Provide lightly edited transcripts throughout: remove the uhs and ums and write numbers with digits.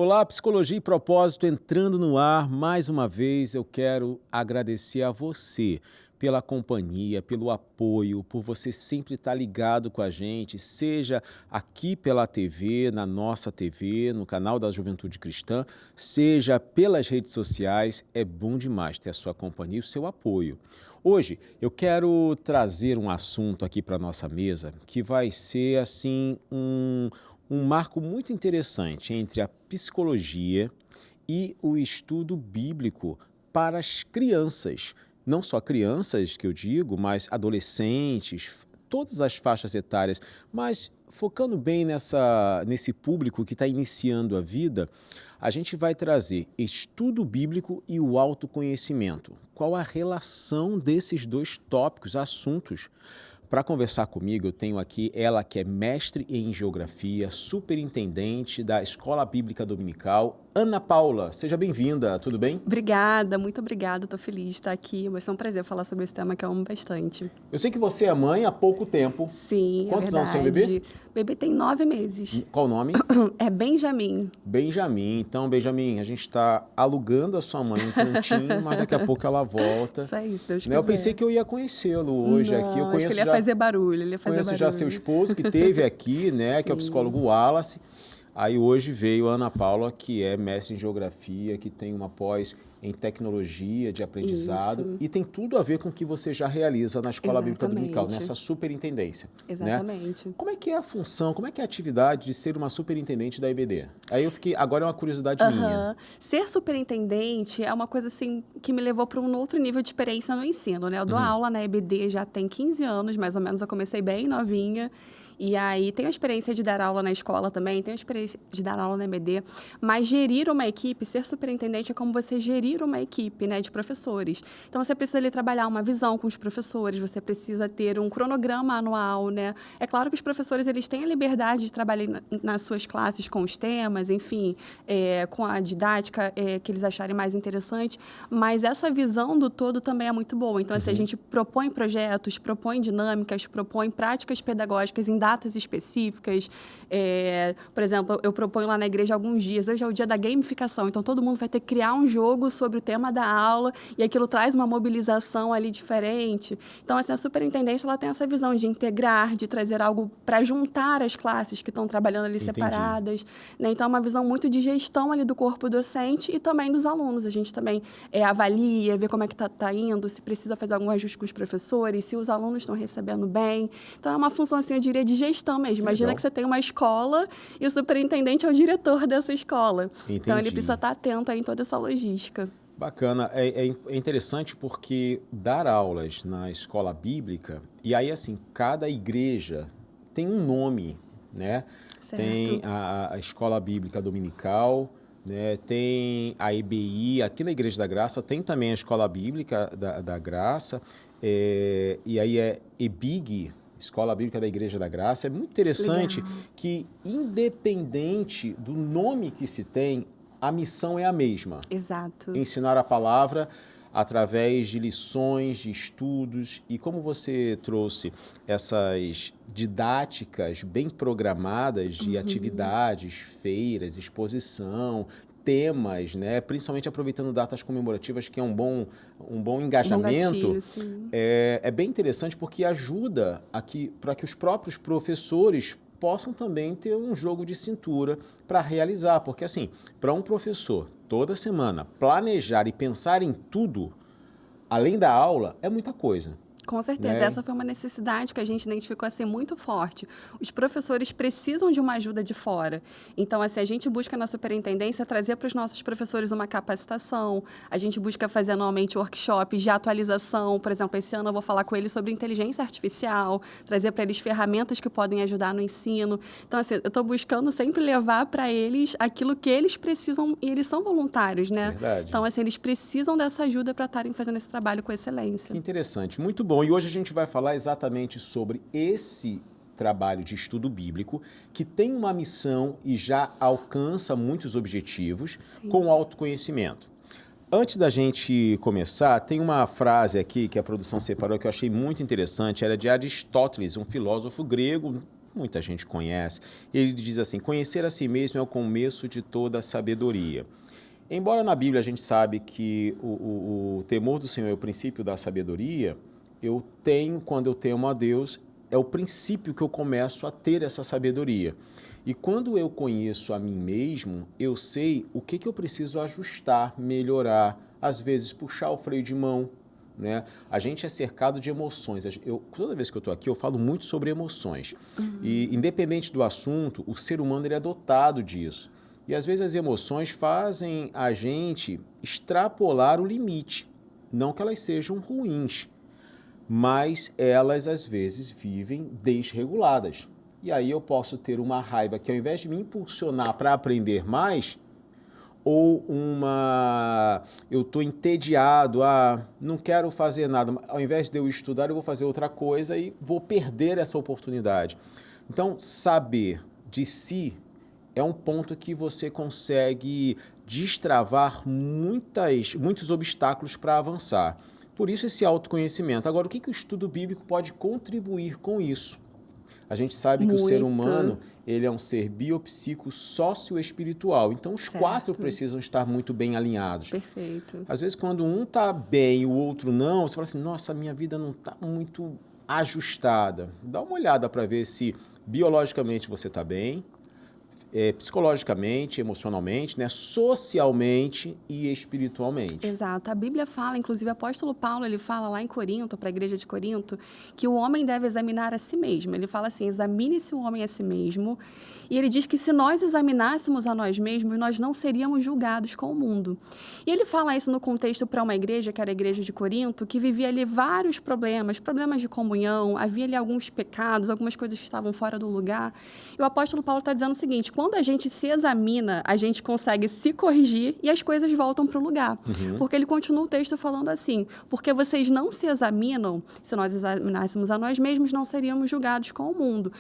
Olá, Psicologia e Propósito entrando no ar. Mais uma vez eu quero agradecer a você pela companhia, pelo apoio, por você sempre estar ligado com a gente, seja aqui pela TV, na nossa TV, no canal da Juventude Cristã, seja pelas redes sociais. É bom demais ter a sua companhia e o seu apoio. Hoje eu quero trazer um assunto aqui para a nossa mesa que vai ser assim um marco muito interessante entre a psicologia e o estudo bíblico para as crianças. Não só crianças, que eu digo, mas adolescentes, todas as faixas etárias, mas focando bem nesse público que está iniciando a vida, a gente vai trazer estudo bíblico e o autoconhecimento. Qual a relação desses dois tópicos, assuntos? Para conversar comigo, eu tenho aqui ela que é mestre em geografia, superintendente da Escola Bíblica Dominical, Ana Paula. Seja bem-vinda, tudo bem? Obrigada, muito obrigada, estou feliz de estar aqui. Vai ser um prazer falar sobre esse tema que eu amo bastante. Eu sei que você é mãe há pouco tempo. Sim, Quantos é anos tem o verdade. bebê? O bebê tem 9 meses. Qual o nome? É Benjamin. Benjamin. Então, Benjamin, a gente está alugando a sua mãe um cantinho, mas daqui a pouco ela volta. Isso aí, se Deus Né? Eu quiser. pensei que eu ia conhecê-lo hoje Não, aqui. Eu acho conheço que ele ia já, fazer barulho, ele ia fazer conheço barulho. já seu esposo, que esteve aqui, né, que é o psicólogo Wallace. Aí hoje veio a Ana Paula, que é mestre em geografia, que tem uma pós em tecnologia de aprendizado. Isso. E tem tudo a ver com o que você já realiza na Escola Bíblica Exatamente. Dominical, nessa superintendência. Exatamente. Né? Como é que é a função, como é que é a atividade de ser uma superintendente da EBD? Aí eu fiquei, agora é uma curiosidade minha. Ser superintendente é uma coisa assim que me levou para um outro nível de experiência no ensino, né? Eu dou aula na EBD já tem 15 anos, mais ou menos, eu comecei bem novinha. E aí tenho a experiência de dar aula na escola também, tenho a experiência de dar aula na EBD, mas gerir uma equipe, ser superintendente é como você gerir uma equipe, né, de professores. Então você precisa ali trabalhar uma visão com os professores, você precisa ter um cronograma anual, né? É claro que os professores eles têm a liberdade de trabalhar nas suas classes com os temas, enfim, com a didática que eles acharem mais interessante, mas essa visão do todo também é muito boa. Então, assim, a gente propõe projetos, propõe dinâmicas, propõe práticas pedagógicas em datas específicas. Por exemplo, eu proponho lá na igreja alguns dias, hoje é o dia da gamificação, então todo mundo vai ter que criar um jogo sobre o tema da aula e aquilo traz uma mobilização ali diferente. Então, assim, a superintendência ela tem essa visão de integrar, de trazer algo para juntar as classes que estão trabalhando ali separadas. Né? Então, é uma visão muito de gestão ali do corpo docente e também dos alunos. A gente também avalia, vê como é que está indo, se precisa fazer algum ajuste com os professores, se os alunos estão recebendo bem. Então, é uma função, assim, eu diria, de gestão mesmo. Imagina que você tem uma escola e o superintendente é o diretor dessa escola. Entendi. Então, ele precisa estar atento aí em toda essa logística. Bacana. É interessante porque dar aulas na escola bíblica, e aí, assim, cada igreja tem um nome, né? Certo. Tem a Escola Bíblica Dominical, né? Tem a EBI, aqui na Igreja da Graça tem também a Escola Bíblica da Graça, e aí é EBIG, Escola Bíblica da Igreja da Graça. É muito interessante que, independente do nome que se tem, a missão é a mesma. Exato. Ensinar a palavra através de lições, de estudos, e como você trouxe essas didáticas bem programadas de atividades, feiras, exposição, temas, né? Principalmente aproveitando datas comemorativas, que é um bom engajamento. Gatilho, sim. É bem interessante porque ajuda para que os próprios professores possam também ter um jogo de cintura para realizar, porque assim, para um professor, toda semana, planejar e pensar em tudo, além da aula, é muita coisa. Com certeza, né? Essa foi uma necessidade que a gente identificou assim muito forte. Os professores precisam de uma ajuda de fora. Então, assim, a gente busca na superintendência trazer para os nossos professores uma capacitação, a gente busca fazer anualmente workshops de atualização. Por exemplo, esse ano eu vou falar com eles sobre inteligência artificial, trazer para eles ferramentas que podem ajudar no ensino. Então, assim, eu estou buscando sempre levar para eles aquilo que eles precisam, e eles são voluntários, né? Verdade. Então, assim, eles precisam dessa ajuda para estarem fazendo esse trabalho com excelência. Que interessante, muito bom. E hoje a gente vai falar exatamente sobre esse trabalho de estudo bíblico, que tem uma missão e já alcança muitos objetivos com o autoconhecimento. Antes da gente começar, tem uma frase aqui que a produção separou que eu achei muito interessante, era de Aristóteles, um filósofo grego, muita gente conhece. Ele diz assim, conhecer a si mesmo é o começo de toda a sabedoria. Embora na Bíblia a gente sabe que o temor do Senhor é o princípio da sabedoria, quando eu temo a Deus, é o princípio que eu começo a ter essa sabedoria. E quando eu conheço a mim mesmo, eu sei o que eu preciso ajustar, melhorar, às vezes puxar o freio de mão, né? A gente é cercado de emoções. Toda vez que eu estou aqui, eu falo muito sobre emoções. E, independente do assunto, o ser humano ele é dotado disso. E, às vezes, as emoções fazem a gente extrapolar o limite. Não que elas sejam ruins, mas elas, às vezes, vivem desreguladas. E aí eu posso ter uma raiva que, ao invés de me impulsionar para aprender mais, ou eu estou entediado, não quero fazer nada, ao invés de eu estudar, eu vou fazer outra coisa e vou perder essa oportunidade. Então, saber de si é um ponto que você consegue destravar muitos obstáculos para avançar. Por isso, esse autoconhecimento. Agora, o que o estudo bíblico pode contribuir com isso? A gente sabe que o ser humano ele é um ser biopsico socioespiritual. Então, os quatro precisam estar muito bem alinhados. Perfeito. Às vezes, quando um está bem e o outro não, você fala assim, nossa, minha vida não está muito ajustada. Dá uma olhada para ver se biologicamente você está bem, psicologicamente, emocionalmente, né, socialmente e espiritualmente. Exato. A Bíblia fala, inclusive o apóstolo Paulo, ele fala lá em Corinto, para a igreja de Corinto, que o homem deve examinar a si mesmo. Ele fala assim, examine-se o homem a si mesmo. E ele diz que se nós examinássemos a nós mesmos, nós não seríamos julgados com o mundo. E ele fala isso no contexto para uma igreja, que era a igreja de Corinto, que vivia ali vários problemas de comunhão, havia ali alguns pecados, algumas coisas que estavam fora do lugar. E o apóstolo Paulo está dizendo o seguinte, quando a gente se examina, a gente consegue se corrigir e as coisas voltam para o lugar. Porque ele continua o texto falando assim, porque vocês não se examinam, se nós examinássemos a nós mesmos, não seríamos julgados com o mundo.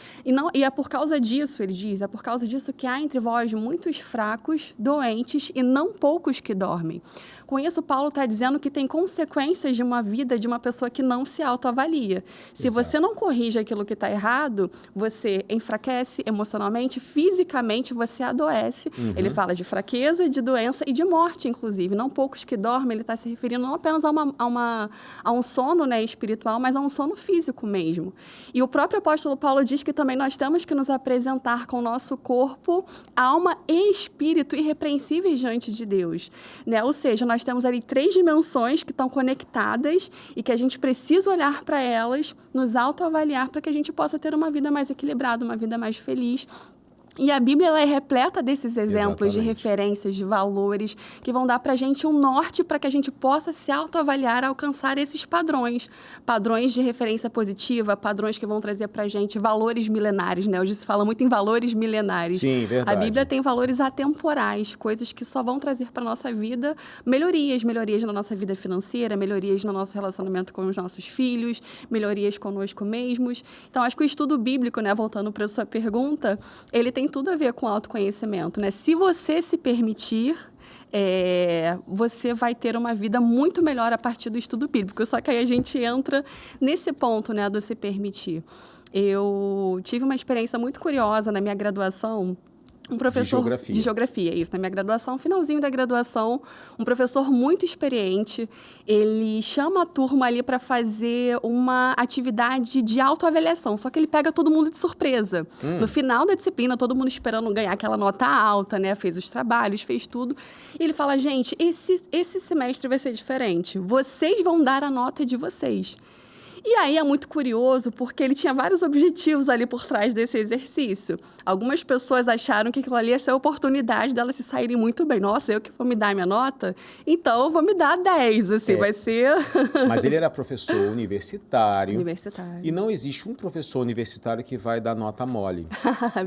E é por causa disso, ele diz, é por causa disso que há entre vós muitos fracos, doentes e não poucos que dormem. Com isso, Paulo está dizendo que tem consequências de uma vida de uma pessoa que não se autoavalia. Se você não corrige aquilo que está errado, você enfraquece emocionalmente, fisicamente você adoece. Ele fala de fraqueza, de doença e de morte, inclusive. Não poucos que dormem, ele está se referindo não apenas a um sono, né, espiritual, mas a um sono físico mesmo. E o próprio apóstolo Paulo diz que também nós temos que nos apresentar com o nosso corpo, alma e espírito irrepreensíveis diante de Deus, né? Ou seja, nós temos ali 3 dimensões que estão conectadas e que a gente precisa olhar para elas, nos autoavaliar para que a gente possa ter uma vida mais equilibrada, uma vida mais feliz. E a Bíblia ela é repleta desses exemplos de referências, de valores, que vão dar para a gente um norte para que a gente possa se autoavaliar, alcançar esses padrões. Padrões de referência positiva, padrões que vão trazer para a gente valores milenares, né? Hoje se fala muito em valores milenares. Sim, verdade. A Bíblia tem valores atemporais, coisas que só vão trazer para a nossa vida melhorias na nossa vida financeira, melhorias no nosso relacionamento com os nossos filhos, melhorias conosco mesmos. Então, acho que o estudo bíblico, né, voltando para a sua pergunta, ele tem tudo a ver com autoconhecimento, né? Se você se permitir, você vai ter uma vida muito melhor a partir do estudo bíblico. Só que aí a gente entra nesse ponto, né, do se permitir. Eu tive uma experiência muito curiosa na minha graduação. Um professor de geografia, isso, na minha graduação, finalzinho da graduação, um professor muito experiente, ele chama a turma ali para fazer uma atividade de autoavaliação, só que ele pega todo mundo de surpresa. No final da disciplina, todo mundo esperando ganhar aquela nota alta, né? Fez os trabalhos, fez tudo. E ele fala, gente, esse semestre vai ser diferente. Vocês vão dar a nota de vocês. E aí é muito curioso, porque ele tinha vários objetivos ali por trás desse exercício. Algumas pessoas acharam que aquilo ali ia ser a oportunidade delas se saírem muito bem. Nossa, eu que vou me dar a minha nota? Então, eu vou me dar 10, assim, vai ser... Mas ele era professor universitário. Universitário. E não existe um professor universitário que vai dar nota mole.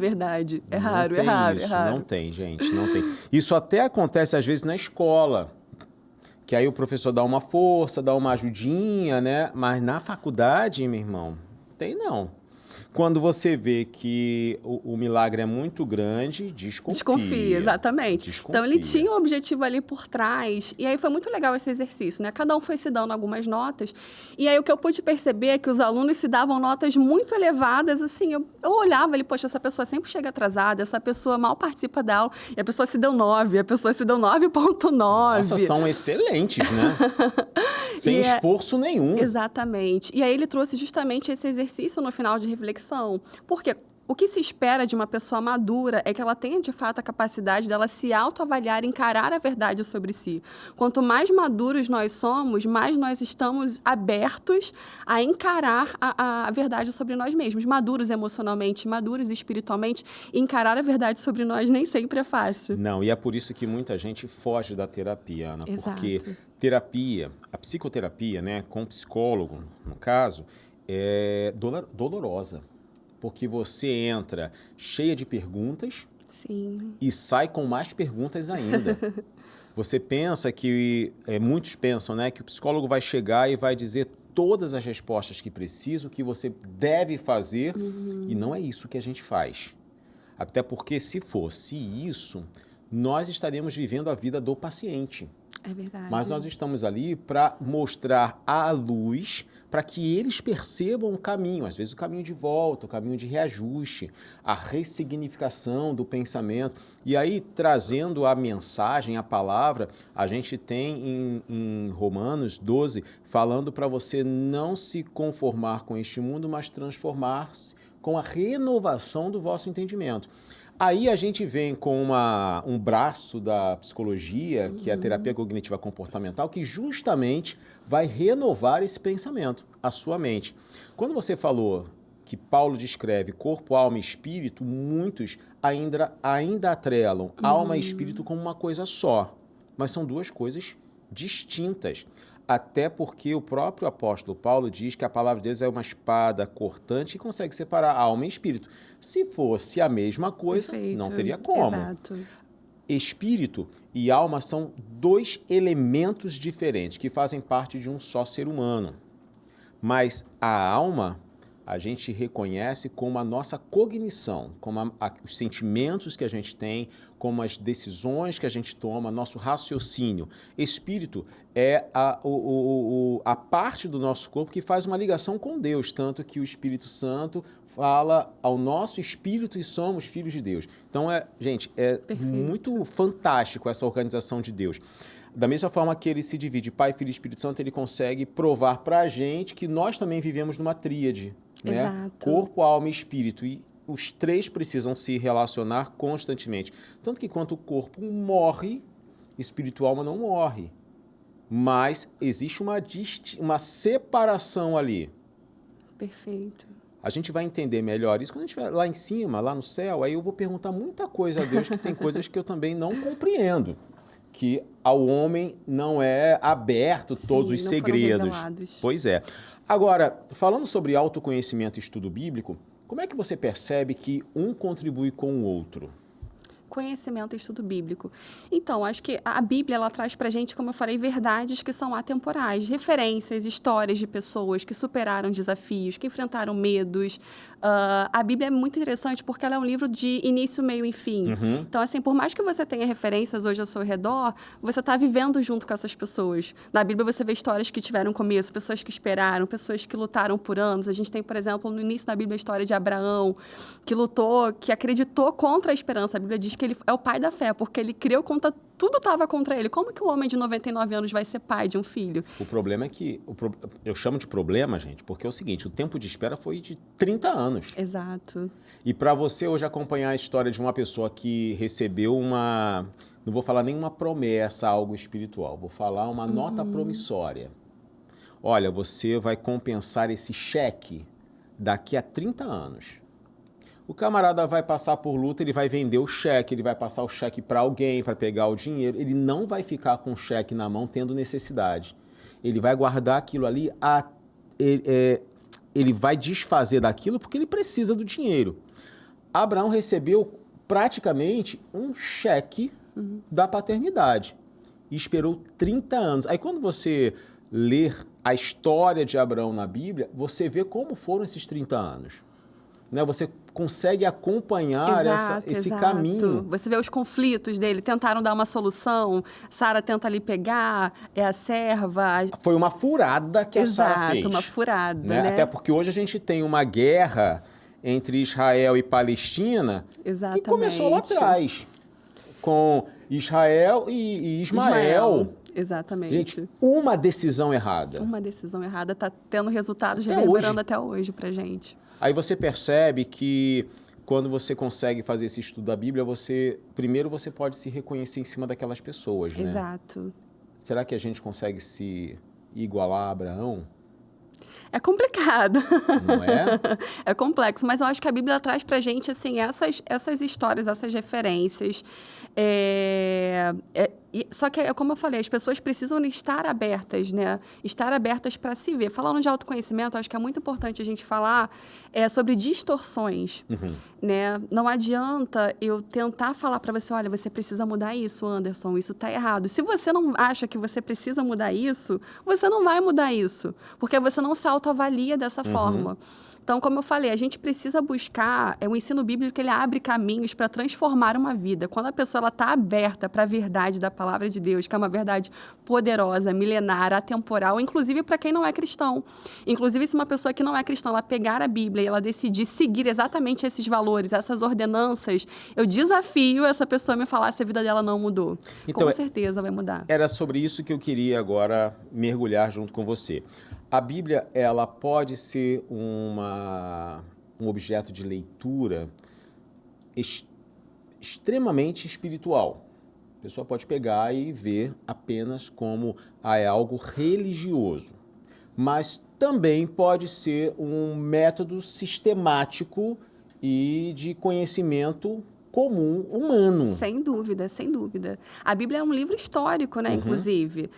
Verdade. É raro, é raro. Não tem, gente, não tem. Isso até acontece, às vezes, na escola. Que aí o professor dá uma força, dá uma ajudinha, né? Mas na faculdade, meu irmão, tem não. Quando você vê que o milagre é muito grande, desconfia. Desconfia, exatamente. Desconfia. Então, ele tinha um objetivo ali por trás. E aí foi muito legal esse exercício, né? Cada um foi se dando algumas notas. E aí o que eu pude perceber é que os alunos se davam notas muito elevadas. Assim, eu olhava ali, poxa, essa pessoa sempre chega atrasada, essa pessoa mal participa da aula. E a pessoa se deu 9, a pessoa se deu 9,9. Nossa, são excelentes, né? Sem esforço nenhum. Exatamente. E aí ele trouxe justamente esse exercício no final de reflexão. Porque o que se espera de uma pessoa madura é que ela tenha, de fato, a capacidade dela se autoavaliar e encarar a verdade sobre si. Quanto mais maduros nós somos, mais nós estamos abertos a encarar a verdade sobre nós mesmos. Maduros emocionalmente, maduros espiritualmente, encarar a verdade sobre nós nem sempre é fácil. Não, e é por isso que muita gente foge da terapia, Ana. Exato. Porque terapia, a psicoterapia, né, com psicólogo, no caso, é dolorosa. Porque você entra cheia de perguntas. Sim. E sai com mais perguntas ainda. Você pensa que, muitos pensam, né, que o psicólogo vai chegar e vai dizer todas as respostas que precisa, o que você deve fazer, e não é isso que a gente faz. Até porque se fosse isso, nós estaríamos vivendo a vida do paciente. É verdade. Mas nós estamos ali para mostrar a luz, para que eles percebam o caminho, às vezes o caminho de volta, o caminho de reajuste, a ressignificação do pensamento. E aí, trazendo a mensagem, a palavra, a gente tem em Romanos 12, falando para você não se conformar com este mundo, mas transformar-se com a renovação do vosso entendimento. Aí a gente vem com um braço da psicologia, que é a terapia cognitiva comportamental, que justamente vai renovar esse pensamento, a sua mente. Quando você falou que Paulo descreve corpo, alma e espírito, muitos ainda atrelam alma e espírito como uma coisa só, mas são duas coisas distintas. Até porque o próprio apóstolo Paulo diz que a palavra de Deus é uma espada cortante que consegue separar alma e espírito. Se fosse a mesma coisa, perfeito, não teria como. Exato. Espírito e alma são dois elementos diferentes que fazem parte de um só ser humano. Mas a alma a gente reconhece como a nossa cognição, como os sentimentos que a gente tem, como as decisões que a gente toma, nosso raciocínio. Espírito é a parte do nosso corpo que faz uma ligação com Deus, tanto que o Espírito Santo fala ao nosso espírito e somos filhos de Deus. Então, gente, perfeito, muito fantástico essa organização de Deus. Da mesma forma que ele se divide Pai, Filho e Espírito Santo, ele consegue provar para a gente que nós também vivemos numa tríade, né? Exato. Corpo, alma e espírito. E os três precisam se relacionar constantemente. Tanto que quando o corpo morre, espírito e alma não morre. Mas existe uma separação ali. Perfeito. A gente vai entender melhor isso quando a gente estiver lá em cima, lá no céu. Aí eu vou perguntar muita coisa a Deus, que tem coisas que eu também não compreendo. Que ao homem não é aberto todos os segredos. Pois é. Agora, falando sobre autoconhecimento e estudo bíblico, como é que você percebe que um contribui com o outro? Conhecimento e estudo bíblico. Então, acho que a Bíblia, ela traz pra gente, como eu falei, verdades que são atemporais, referências, histórias de pessoas que superaram desafios, que enfrentaram medos. A Bíblia é muito interessante porque ela é um livro de início, meio e fim. Então, assim, por mais que você tenha referências hoje ao seu redor, você está vivendo junto com essas pessoas. Na Bíblia, você vê histórias que tiveram começo, pessoas que esperaram, pessoas que lutaram por anos. A gente tem, por exemplo, no início da Bíblia, a história de Abraão, que lutou, que acreditou contra a esperança. A Bíblia diz que ele é o pai da fé, porque ele creu contra tudo estava contra ele. Como que um homem de 99 anos vai ser pai de um filho? O problema é que, eu chamo de problema, gente, porque é o seguinte, o tempo de espera foi de 30 anos. Exato. E para você hoje acompanhar a história de uma pessoa que recebeu não vou falar nenhuma promessa, algo espiritual, vou falar uma nota promissória. Olha, você vai compensar esse cheque daqui a 30 anos. O camarada vai passar por luta, ele vai vender o cheque, ele vai passar o cheque para alguém, para pegar o dinheiro. Ele não vai ficar com o cheque na mão tendo necessidade. Ele vai guardar aquilo ali, ele vai desfazer daquilo porque ele precisa do dinheiro. Abraão recebeu praticamente um cheque da paternidade e esperou 30 anos. Aí quando você ler a história de Abraão na Bíblia, você vê como foram esses 30 anos. né? Você consegue acompanhar esse caminho. Você vê os conflitos dele, tentaram dar uma solução, Sara tenta ali pegar, é a serva. Foi uma furada que a Sara fez. Exato, uma furada, né? Até porque hoje a gente tem uma guerra entre Israel e Palestina que começou lá atrás, com Israel e Ismael. Exatamente. Gente, uma decisão errada. Uma decisão errada está tendo resultados reverberando até hoje pra gente. Aí você percebe que quando você consegue fazer esse estudo da Bíblia, primeiro você pode se reconhecer em cima daquelas pessoas, né? Exato. Será que a gente consegue se igualar a Abraão? É complicado. Não é? É complexo, mas eu acho que a Bíblia traz pra gente, assim, essas histórias, essas referências. Só que, como eu falei, as pessoas precisam estar abertas, né? Estar abertas para se ver. Falando de autoconhecimento, acho que é muito importante a gente falar sobre distorções, né? Não adianta eu tentar falar para você, olha, você precisa mudar isso, Anderson, isso está errado. Se você não acha que você precisa mudar isso, você não vai mudar isso, porque você não se autoavalia dessa forma. Então, como eu falei, a gente precisa buscar, o ensino bíblico, ele abre caminhos para transformar uma vida. Quando a pessoa está aberta para a verdade da palavra de Deus, que é uma verdade poderosa, milenar, atemporal, inclusive para quem não é cristão. Inclusive, se uma pessoa que não é cristã, ela pegar a Bíblia e ela decidir seguir exatamente esses valores, essas ordenanças, eu desafio essa pessoa a me falar se a vida dela não mudou. Então, com certeza vai mudar. Era sobre isso que eu queria agora mergulhar junto com você. A Bíblia, ela pode ser um objeto de leitura extremamente espiritual. A pessoa pode pegar e ver apenas como é algo religioso. Mas também pode ser um método sistemático e de conhecimento comum humano. Sem dúvida, sem dúvida. A Bíblia é um livro histórico, né, inclusive.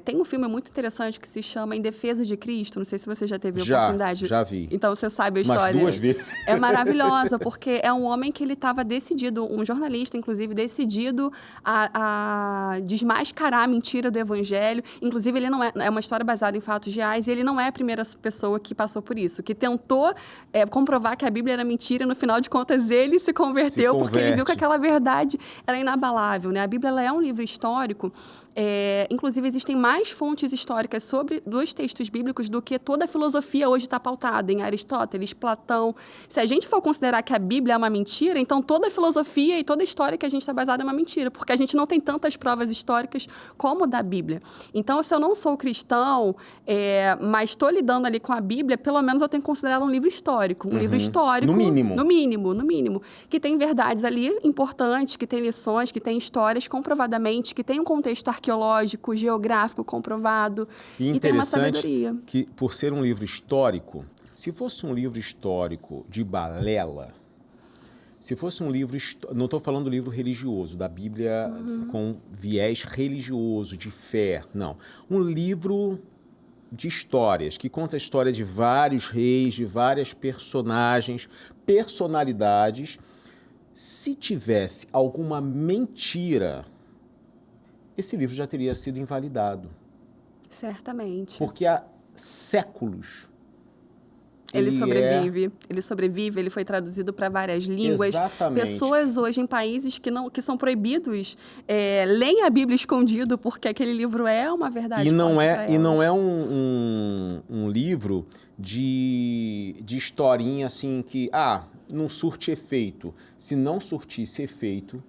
Tem um filme muito interessante que se chama Em Defesa de Cristo. Não sei se você já teve a oportunidade. Já vi. Então você sabe a história. Mas 2 vezes. É maravilhosa, porque é um homem que ele estava decidido, um jornalista, inclusive, decidido a desmascarar a mentira do evangelho. Inclusive, ele não é uma história baseada em fatos reais, e ele não é a primeira pessoa que passou por isso, que tentou comprovar que a Bíblia era mentira, e no final de contas ele se converteu, porque ele viu que aquela verdade era inabalável, né? A Bíblia, ela é um livro histórico. Inclusive, existem mais fontes históricas dos textos bíblicos do que toda a filosofia hoje está pautada em Aristóteles, Platão. Se a gente for considerar que a Bíblia é uma mentira, então toda a filosofia e toda a história que a gente está baseada é uma mentira, porque a gente não tem tantas provas históricas como da Bíblia. Então, se eu não sou cristão, mas estou lidando ali com a Bíblia, pelo menos eu tenho que considerá-la um livro histórico. Um livro histórico. No mínimo. No mínimo. Que tem verdades ali importantes, que tem lições, que tem histórias comprovadamente, que tem um contexto arqueológico, geográfico comprovado. E tem uma sabedoria. Que, por ser um livro histórico, se fosse um livro histórico de balela, se fosse um livro... Não estou falando do livro religioso, da Bíblia com viés religioso, de fé, não. Um livro de histórias, que conta a história de vários reis, de várias personagens, personalidades. Se tivesse alguma mentira, esse livro já teria sido invalidado. Certamente. Porque há séculos ele sobrevive, ele foi traduzido para várias línguas. Exatamente. Pessoas hoje em países que são proibidos leem a Bíblia escondido porque aquele livro é uma verdade e não é um livro de historinha assim que não surte efeito. Se não surtisse efeito,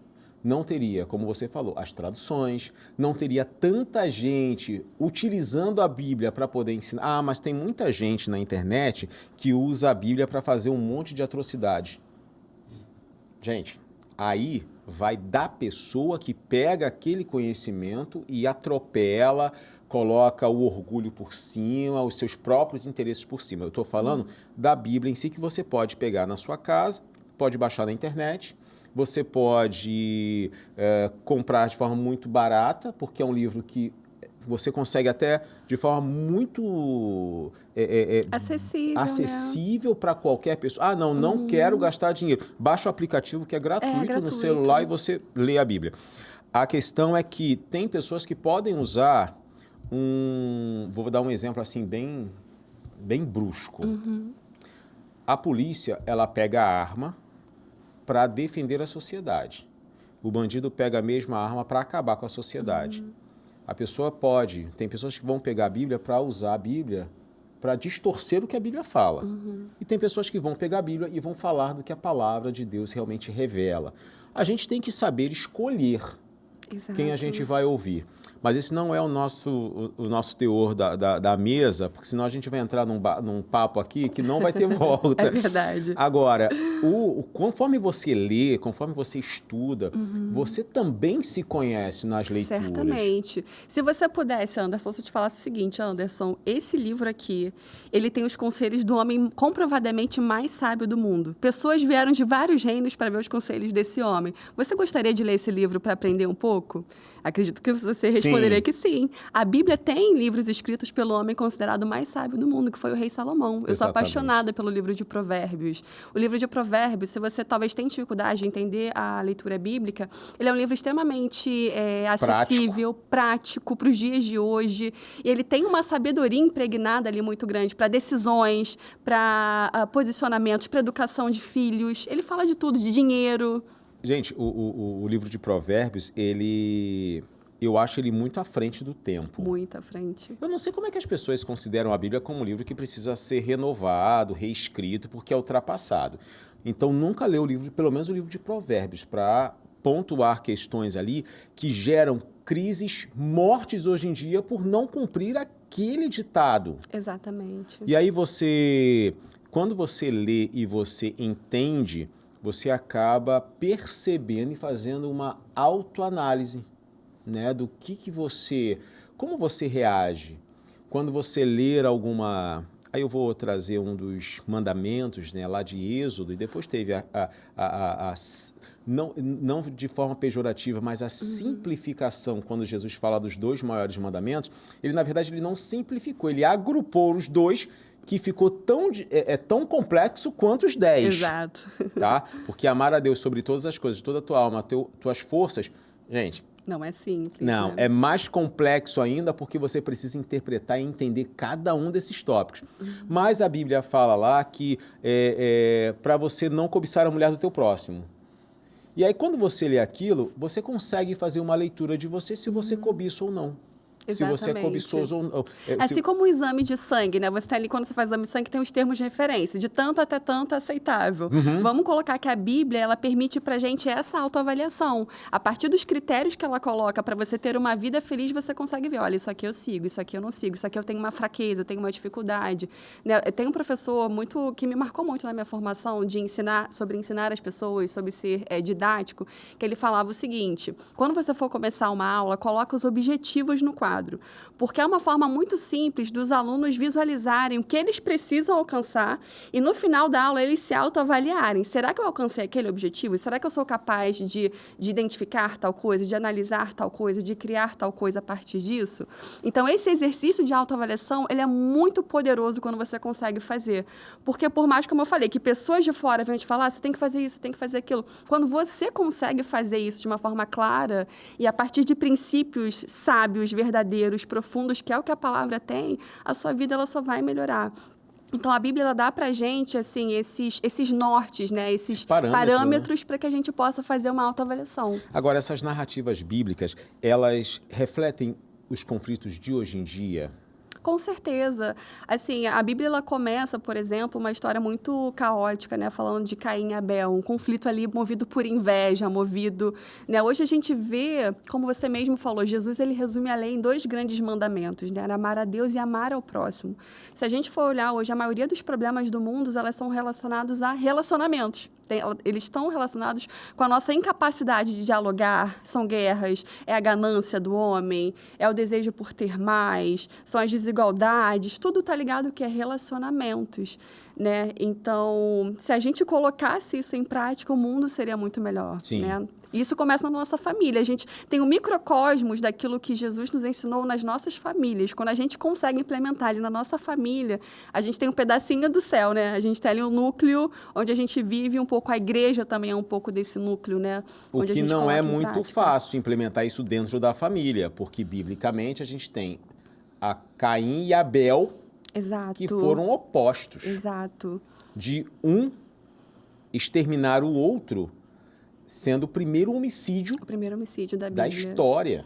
não teria, como você falou, as traduções, não teria tanta gente utilizando a Bíblia para poder ensinar. Mas tem muita gente na internet que usa a Bíblia para fazer um monte de atrocidades. Gente, aí vai da pessoa que pega aquele conhecimento e atropela, coloca o orgulho por cima, os seus próprios interesses por cima. Eu estou falando da Bíblia em si, que você pode pegar na sua casa, pode baixar na internet. Você pode comprar de forma muito barata, porque é um livro que você consegue até de forma muito acessível para qualquer pessoa. Não quero gastar dinheiro. Baixa o aplicativo que é gratuito no celular e você lê a Bíblia. A questão é que tem pessoas que podem usar vou dar um exemplo assim bem brusco. A polícia, ela pega a arma para defender a sociedade. O bandido pega a mesma arma para acabar com a sociedade. A pessoa tem pessoas que vão pegar a Bíblia para usar a Bíblia para distorcer o que a Bíblia fala. E tem pessoas que vão pegar a Bíblia e vão falar do que a palavra de Deus realmente revela. A gente tem que saber escolher quem a gente vai ouvir. Mas esse não é o nosso teor da mesa, porque senão a gente vai entrar num papo aqui que não vai ter volta. É verdade. Agora, conforme você lê, conforme você estuda, você também se conhece nas leituras. Certamente. Se você pudesse, Anderson, se eu te falasse o seguinte, Anderson, esse livro aqui, ele tem os conselhos do homem comprovadamente mais sábio do mundo. Pessoas vieram de vários reinos para ver os conselhos desse homem. Você gostaria de ler esse livro para aprender um pouco? Acredito que você responderia que sim. A Bíblia tem livros escritos pelo homem considerado mais sábio do mundo, que foi o rei Salomão. Eu sou apaixonada pelo livro de Provérbios. O livro de Provérbios, se você talvez tenha dificuldade de entender a leitura bíblica, ele é um livro extremamente acessível, prático para os dias de hoje. E ele tem uma sabedoria impregnada ali muito grande para decisões, para posicionamentos, para educação de filhos. Ele fala de tudo, de dinheiro. Gente, o livro de Provérbios, eu acho ele muito à frente do tempo. Muito à frente. Eu não sei como é que as pessoas consideram a Bíblia como um livro que precisa ser renovado, reescrito, porque é ultrapassado. Então, nunca lê pelo menos o livro de Provérbios, para pontuar questões ali que geram crises, mortes hoje em dia por não cumprir aquele ditado. Exatamente. E aí quando você lê e você entende, você acaba percebendo e fazendo uma autoanálise, né, do como você reage quando você ler alguma. Aí eu vou trazer um dos mandamentos, né, lá de Êxodo, e depois teve não de forma pejorativa, mas a simplificação, quando Jesus fala dos 2 maiores mandamentos, na verdade, ele não simplificou, ele agrupou os 2, que ficou tão complexo quanto os 10. Exato. Tá? Porque amar a Deus sobre todas as coisas, toda a tua alma, tuas forças, gente... Não é simples. Não, né? É mais complexo ainda porque você precisa interpretar e entender cada um desses tópicos. Mas a Bíblia fala lá que para você não cobiçar a mulher do teu próximo. E aí, quando você lê aquilo, você consegue fazer uma leitura de você se você cobiça ou não. Exatamente. Se você é cobiçoso ou não. Assim como o exame de sangue, né? Você tem ali, quando você faz o exame de sangue, tem os termos de referência, de tanto até tanto é aceitável. Vamos colocar que a Bíblia, ela permite pra gente essa autoavaliação. A partir dos critérios que ela coloca para você ter uma vida feliz, você consegue ver, olha, isso aqui eu sigo, isso aqui eu não sigo, isso aqui eu tenho uma fraqueza, eu tenho uma dificuldade. Né? Tem um professor que me marcou muito na minha formação de ensinar as pessoas, sobre ser didático, que ele falava o seguinte: quando você for começar uma aula, coloca os objetivos no quadro. Porque é uma forma muito simples dos alunos visualizarem o que eles precisam alcançar e, no final da aula, eles se autoavaliarem. Será que eu alcancei aquele objetivo? Será que eu sou capaz de identificar tal coisa, de analisar tal coisa, de criar tal coisa a partir disso? Então, esse exercício de autoavaliação, ele é muito poderoso quando você consegue fazer. Porque, por mais, como eu falei, que pessoas de fora venham te falar, você tem que fazer isso, você tem que fazer aquilo. Quando você consegue fazer isso de uma forma clara e a partir de princípios sábios, verdadeiros, profundos, que é o que a palavra tem, a sua vida ela só vai melhorar. Então, a Bíblia ela dá pra gente assim, esses nortes, né? esses parâmetros, né? Para que a gente possa fazer uma autoavaliação. Agora, essas narrativas bíblicas, elas refletem os conflitos de hoje em dia? Com certeza. Assim, a Bíblia ela começa, por exemplo, uma história muito caótica, né? Falando de Caim e Abel, um conflito ali movido por inveja, né? Hoje a gente vê, como você mesmo falou, Jesus ele resume a lei em 2 grandes mandamentos, né? Amar a Deus e amar ao próximo. Se a gente for olhar hoje, a maioria dos problemas do mundo, elas são relacionados a relacionamentos. Eles estão relacionados com a nossa incapacidade de dialogar, são guerras, é a ganância do homem, é o desejo por ter mais, são as desigualdades, tudo está ligado que é relacionamentos, né? Então, se a gente colocasse isso em prática, o mundo seria muito melhor, Sim. né? Isso começa na nossa família. A gente tem um microcosmos daquilo que Jesus nos ensinou nas nossas famílias. Quando a gente consegue implementar ali na nossa família, a gente tem um pedacinho do céu, né? A gente tem ali um núcleo onde a gente vive um pouco. A igreja também é um pouco desse núcleo, né? O onde que não é muito prática. fácil implementar isso dentro da família, porque, biblicamente, a gente tem a Caim e Abel, Exato. que foram opostos. Exato. de um exterminar o outro, sendo o primeiro homicídio O primeiro homicídio da da Bíblia. história.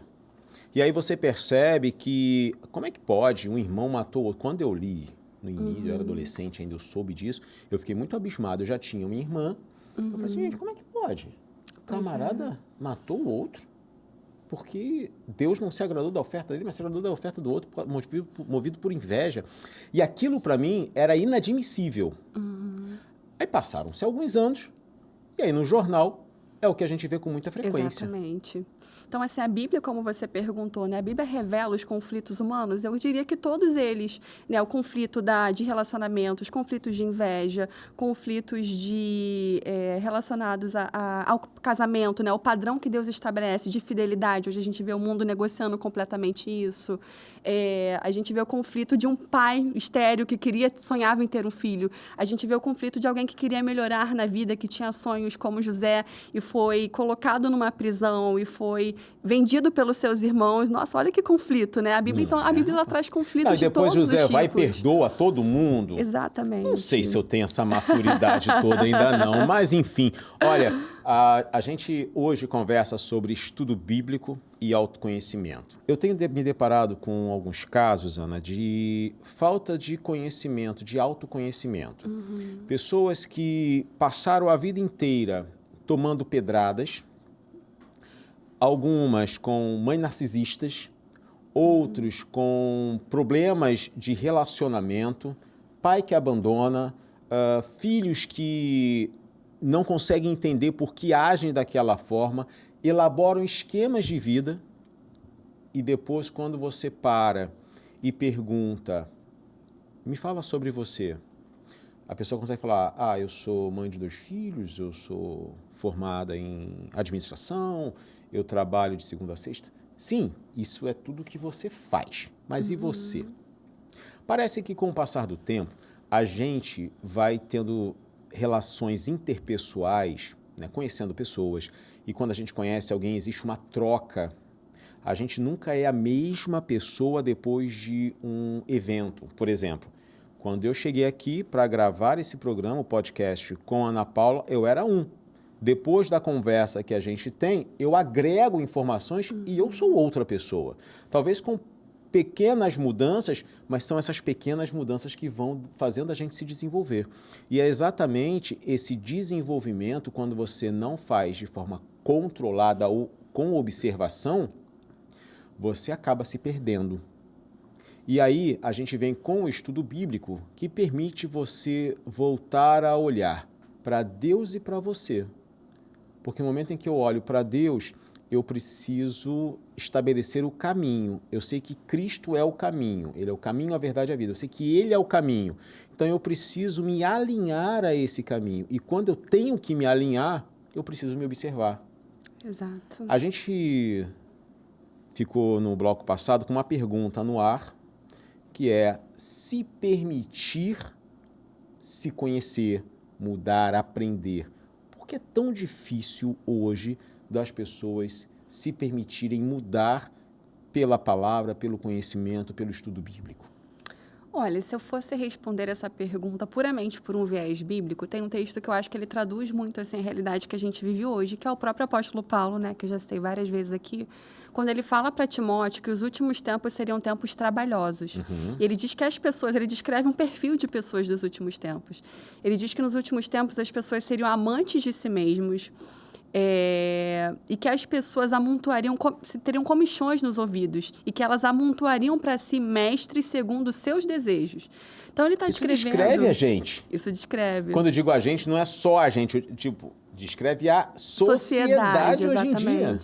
E aí você percebe que, como é que pode um irmão matou o outro? Quando eu li no início, eu era adolescente ainda, eu soube disso, eu fiquei muito abismado. Eu já tinha uma irmã, eu falei assim, gente, como é que pode? O camarada matou o outro, porque Deus não se agradou da oferta dele, mas se agradou da oferta do outro, movido por inveja. E aquilo, para mim, era inadmissível. Aí passaram-se alguns anos, e aí no jornal é o que a gente vê com muita frequência. Exatamente. Então, assim, a Bíblia, como você perguntou, né? A Bíblia revela os conflitos humanos. Eu diria que todos eles, né? O conflito de relacionamentos, conflitos de inveja, conflitos relacionados ao casamento, né? O padrão que Deus estabelece de fidelidade. Hoje a gente vê o mundo negociando completamente isso. A gente vê o conflito de um pai estéril que sonhava em ter um filho. A gente vê o conflito de alguém que queria melhorar na vida, que tinha sonhos como José e foi colocado numa prisão e foi vendido pelos seus irmãos. Nossa, olha que conflito, né? A Bíblia, então, a Bíblia ela traz conflitos de todos os tipos. E depois José vai e perdoa todo mundo. Exatamente. Não sei se eu tenho essa maturidade toda ainda não, mas enfim. Olha, a gente hoje conversa sobre estudo bíblico e autoconhecimento. Eu tenho me deparado com alguns casos, Ana, de falta de conhecimento, de autoconhecimento. Pessoas que passaram a vida inteira tomando pedradas, algumas com mães narcisistas, outros com problemas de relacionamento, pai que abandona, filhos que não conseguem entender por que agem daquela forma, elaboram esquemas de vida e depois, quando você para e pergunta, me fala sobre você, a pessoa consegue falar, eu sou mãe de 2 filhos, eu sou formada em administração, eu trabalho de segunda a sexta. Sim, isso é tudo que você faz. Mas e você? Parece que com o passar do tempo, a gente vai tendo relações interpessoais, né, conhecendo pessoas, e quando a gente conhece alguém, existe uma troca. A gente nunca é a mesma pessoa depois de um evento. Por exemplo, quando eu cheguei aqui para gravar esse programa, o podcast com a Ana Paula, eu era um. Depois da conversa que a gente tem, eu agrego informações e eu sou outra pessoa. Talvez com pequenas mudanças, mas são essas pequenas mudanças que vão fazendo a gente se desenvolver. E é exatamente esse desenvolvimento, quando você não faz de forma controlada ou com observação, você acaba se perdendo. E aí a gente vem com o estudo bíblico que permite você voltar a olhar para Deus e para você. Porque no momento em que eu olho para Deus, eu preciso estabelecer o caminho. Eu sei que Cristo é o caminho. Ele é o caminho, a verdade e a vida. Eu sei que Ele é o caminho. Então eu preciso me alinhar a esse caminho. E quando eu tenho que me alinhar, eu preciso me observar. Exato. A gente ficou no bloco passado com uma pergunta no ar, que é se permitir se conhecer, mudar, aprender. Por que é tão difícil hoje das pessoas se permitirem mudar pela palavra, pelo conhecimento, pelo estudo bíblico? Olha, se eu fosse responder essa pergunta puramente por um viés bíblico, tem um texto que eu acho que ele traduz muito assim, a realidade que a gente vive hoje, que é o próprio apóstolo Paulo, né, que eu já citei várias vezes aqui, quando ele fala para Timóteo que os últimos tempos seriam tempos trabalhosos. E ele diz que as pessoas, ele descreve um perfil de pessoas dos últimos tempos. Ele diz que nos últimos tempos as pessoas seriam amantes de si mesmos, e que as pessoas teriam comichões nos ouvidos e que elas amontoariam para si mestres segundo seus desejos. Então ele está descrevendo... Isso descreve a gente. Isso descreve. Quando eu digo a gente, não é só a gente, tipo, descreve a sociedade hoje em dia.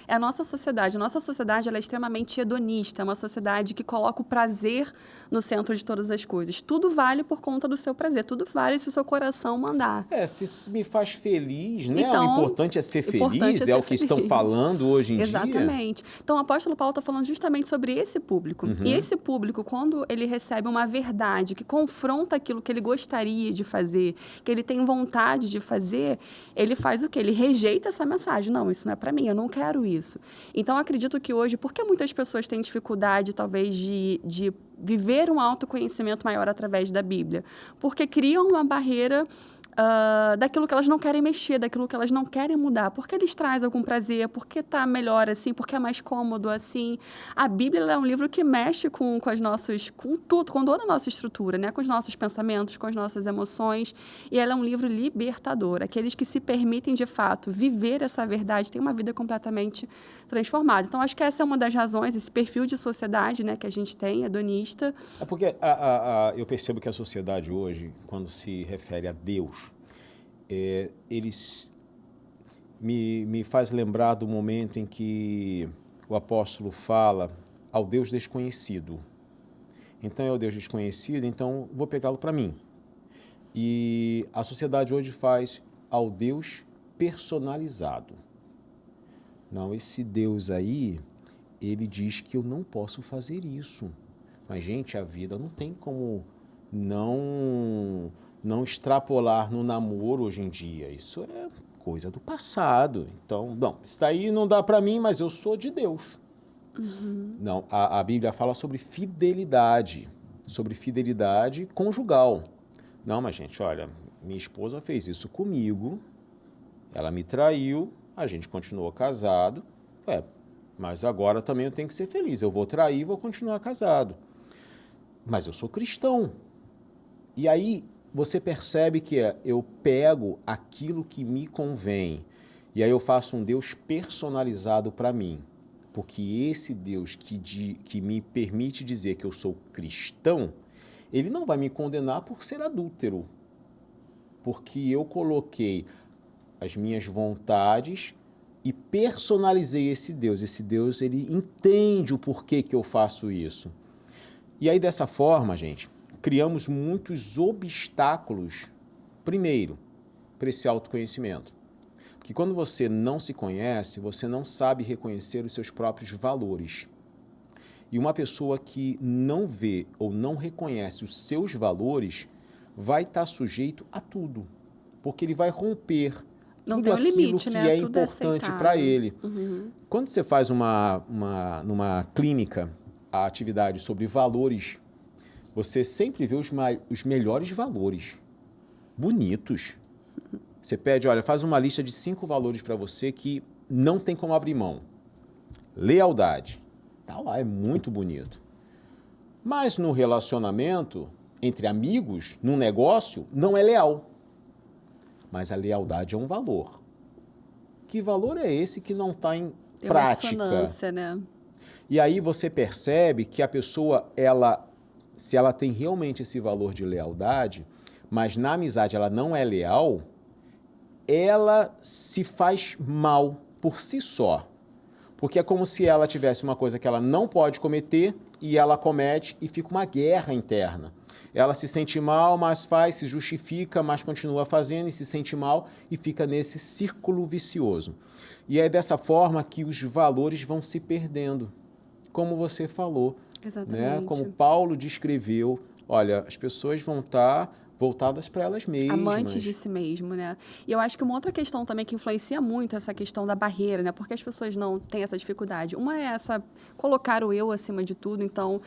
É a nossa sociedade. A nossa sociedade ela é extremamente hedonista, é uma sociedade que coloca o prazer no centro de todas as coisas. Tudo vale por conta do seu prazer, tudo vale se o seu coração mandar. Se isso me faz feliz, né? Então, o importante é ser feliz, é o que estão falando hoje em dia. Exatamente. Então, o apóstolo Paulo está falando justamente sobre esse público. E esse público, quando ele recebe uma verdade que confronta aquilo que ele gostaria de fazer, que ele tem vontade de fazer, ele faz o quê? Ele rejeita essa mensagem. Não, isso não é para mim, eu não quero isso. Então, acredito que hoje, porque muitas pessoas têm dificuldade, talvez, de viver um autoconhecimento maior através da Bíblia? Porque criam uma barreira daquilo que elas não querem mexer, daquilo que elas não querem mudar. Porque eles trazem algum prazer, porque está melhor assim, porque é mais cômodo assim. A Bíblia ela é um livro que mexe com tudo, com toda a nossa estrutura, né? Com os nossos pensamentos, com as nossas emoções. E ela é um livro libertador. Aqueles que se permitem, de fato, viver essa verdade têm uma vida completamente transformada. Então, acho que essa é uma das razões, esse perfil de sociedade, né, que a gente tem, hedonista. É porque eu percebo que a sociedade hoje, quando se refere a Deus, eles me faz lembrar do momento em que o apóstolo fala ao Deus desconhecido. Então é o Deus desconhecido, então vou pegá-lo para mim. E a sociedade hoje faz ao Deus personalizado. Não, esse Deus aí, ele diz que eu não posso fazer isso. Mas, gente, a vida não tem como não extrapolar no namoro hoje em dia. Isso é coisa do passado. Então, não, isso daí não dá para mim, mas eu sou de Deus. Uhum. Não, a Bíblia fala sobre fidelidade conjugal. Não, mas, gente, olha, minha esposa fez isso comigo, ela me traiu, a gente continuou casado, mas agora também eu tenho que ser feliz. Eu vou trair e vou continuar casado. Mas eu sou cristão. E aí você percebe que eu pego aquilo que me convém e aí eu faço um Deus personalizado para mim. Porque esse Deus que me permite dizer que eu sou cristão, ele não vai me condenar por ser adúltero. Porque eu coloquei as minhas vontades e personalizei esse Deus. Esse Deus, ele entende o porquê que eu faço isso. E aí, dessa forma, gente, criamos muitos obstáculos, primeiro, para esse autoconhecimento. Porque quando você não se conhece, você não sabe reconhecer os seus próprios valores. E uma pessoa que não vê ou não reconhece os seus valores vai estar sujeito a tudo. Porque ele vai romper não tudo aquilo limite, que né? é importante para ele. Uhum. Quando você faz numa clínica a atividade sobre valores, você sempre vê os melhores valores, bonitos. Você pede, olha, faz uma lista de 5 valores para você que não tem como abrir mão. Lealdade. Tá lá, é muito bonito. Mas no relacionamento, entre amigos, num negócio, não é leal. Mas a lealdade é um valor. Que valor é esse que não está em prática? Né? E aí você percebe que a pessoa, se ela tem realmente esse valor de lealdade, mas na amizade ela não é leal, ela se faz mal por si só. Porque é como se ela tivesse uma coisa que ela não pode cometer e ela comete e fica uma guerra interna. Ela se sente mal, mas faz, se justifica, mas continua fazendo e se sente mal e fica nesse círculo vicioso. E é dessa forma que os valores vão se perdendo. Como você falou, né? Como Paulo descreveu, olha, as pessoas vão estar voltadas para elas mesmas. Amantes de si mesmo, né? E eu acho que uma outra questão também que influencia muito essa questão da barreira, né? Porque as pessoas não têm essa dificuldade. Uma é essa, colocar o eu acima de tudo. Então,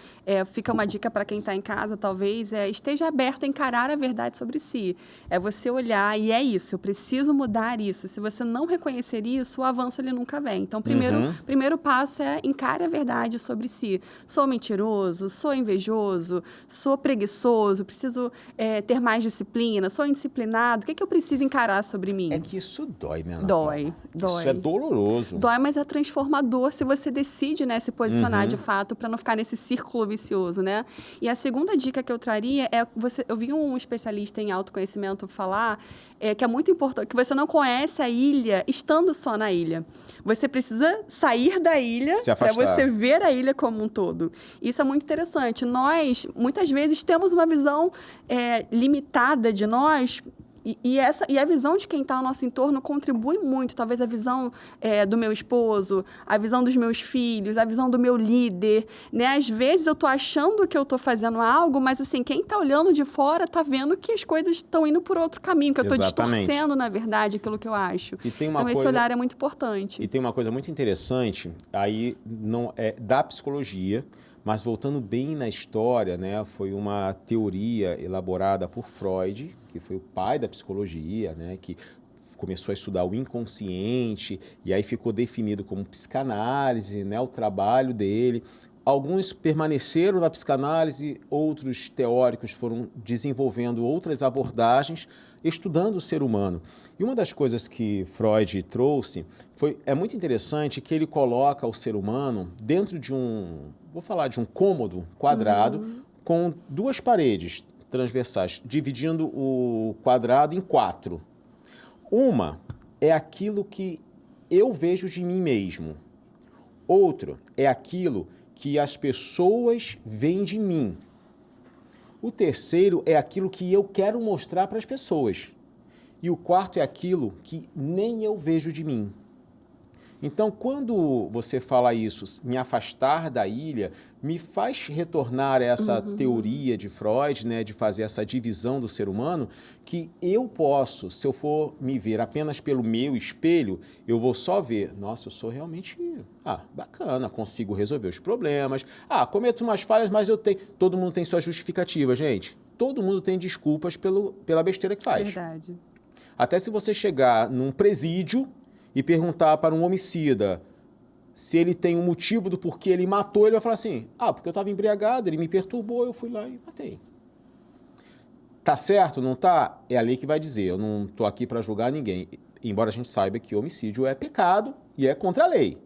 fica uma dica para quem está em casa, talvez, esteja aberto a encarar a verdade sobre si. É você olhar e é isso, eu preciso mudar isso. Se você não reconhecer isso, o avanço ele nunca vem. Então, primeiro passo é encare a verdade sobre si. Sou mentiroso, sou invejoso, sou preguiçoso, preciso ter mais disciplina, sou indisciplinado, o que eu preciso encarar sobre mim? É que isso dói, minha Dói. Isso é doloroso. Dói, mas é transformador se você decide, né, se posicionar de fato para não ficar nesse círculo vicioso, né? E a segunda dica que eu traria é, eu vi um especialista em autoconhecimento falar que é muito importante, que você não conhece a ilha estando só na ilha. Você precisa sair da ilha para você ver a ilha como um todo. Isso é muito interessante. Nós, muitas vezes, temos uma visão limitada de nós E a visão de quem está ao nosso entorno contribui muito. Talvez a visão do meu esposo, a visão dos meus filhos, a visão do meu líder, né? Às vezes eu estou achando que eu estou fazendo algo, mas assim, quem está olhando de fora está vendo que as coisas estão indo por outro caminho, que eu estou distorcendo, na verdade, aquilo que eu acho. Então, esse olhar é muito importante. E tem uma coisa muito interessante, aí não é da psicologia, mas voltando bem na história, né, foi uma teoria elaborada por Freud, que foi o pai da psicologia, né, que começou a estudar o inconsciente, e aí ficou definido como psicanálise, né, o trabalho dele. Alguns permaneceram na psicanálise, outros teóricos foram desenvolvendo outras abordagens, estudando o ser humano. E uma das coisas que Freud trouxe é muito interessante que ele coloca o ser humano dentro de vou falar de um cômodo quadrado com duas paredes transversais, dividindo o quadrado em 4. Uma é aquilo que eu vejo de mim mesmo. Outro é aquilo que as pessoas veem de mim. O terceiro é aquilo que eu quero mostrar para as pessoas. E o quarto é aquilo que nem eu vejo de mim. Então, quando você fala isso, me afastar da ilha, me faz retornar a essa teoria de Freud, né, de fazer essa divisão do ser humano, que eu posso, se eu for me ver apenas pelo meu espelho, eu vou só ver, nossa, eu sou realmente bacana, consigo resolver os problemas, cometo umas falhas, mas todo mundo tem sua justificativa, gente. Todo mundo tem desculpas pela besteira que faz. Verdade. Até se você chegar num presídio e perguntar para um homicida se ele tem um motivo do porquê ele matou, ele vai falar assim, porque eu estava embriagado, ele me perturbou, eu fui lá e matei. Tá certo, não tá? É a lei que vai dizer, eu não estou aqui para julgar ninguém, embora a gente saiba que homicídio é pecado e é contra a lei.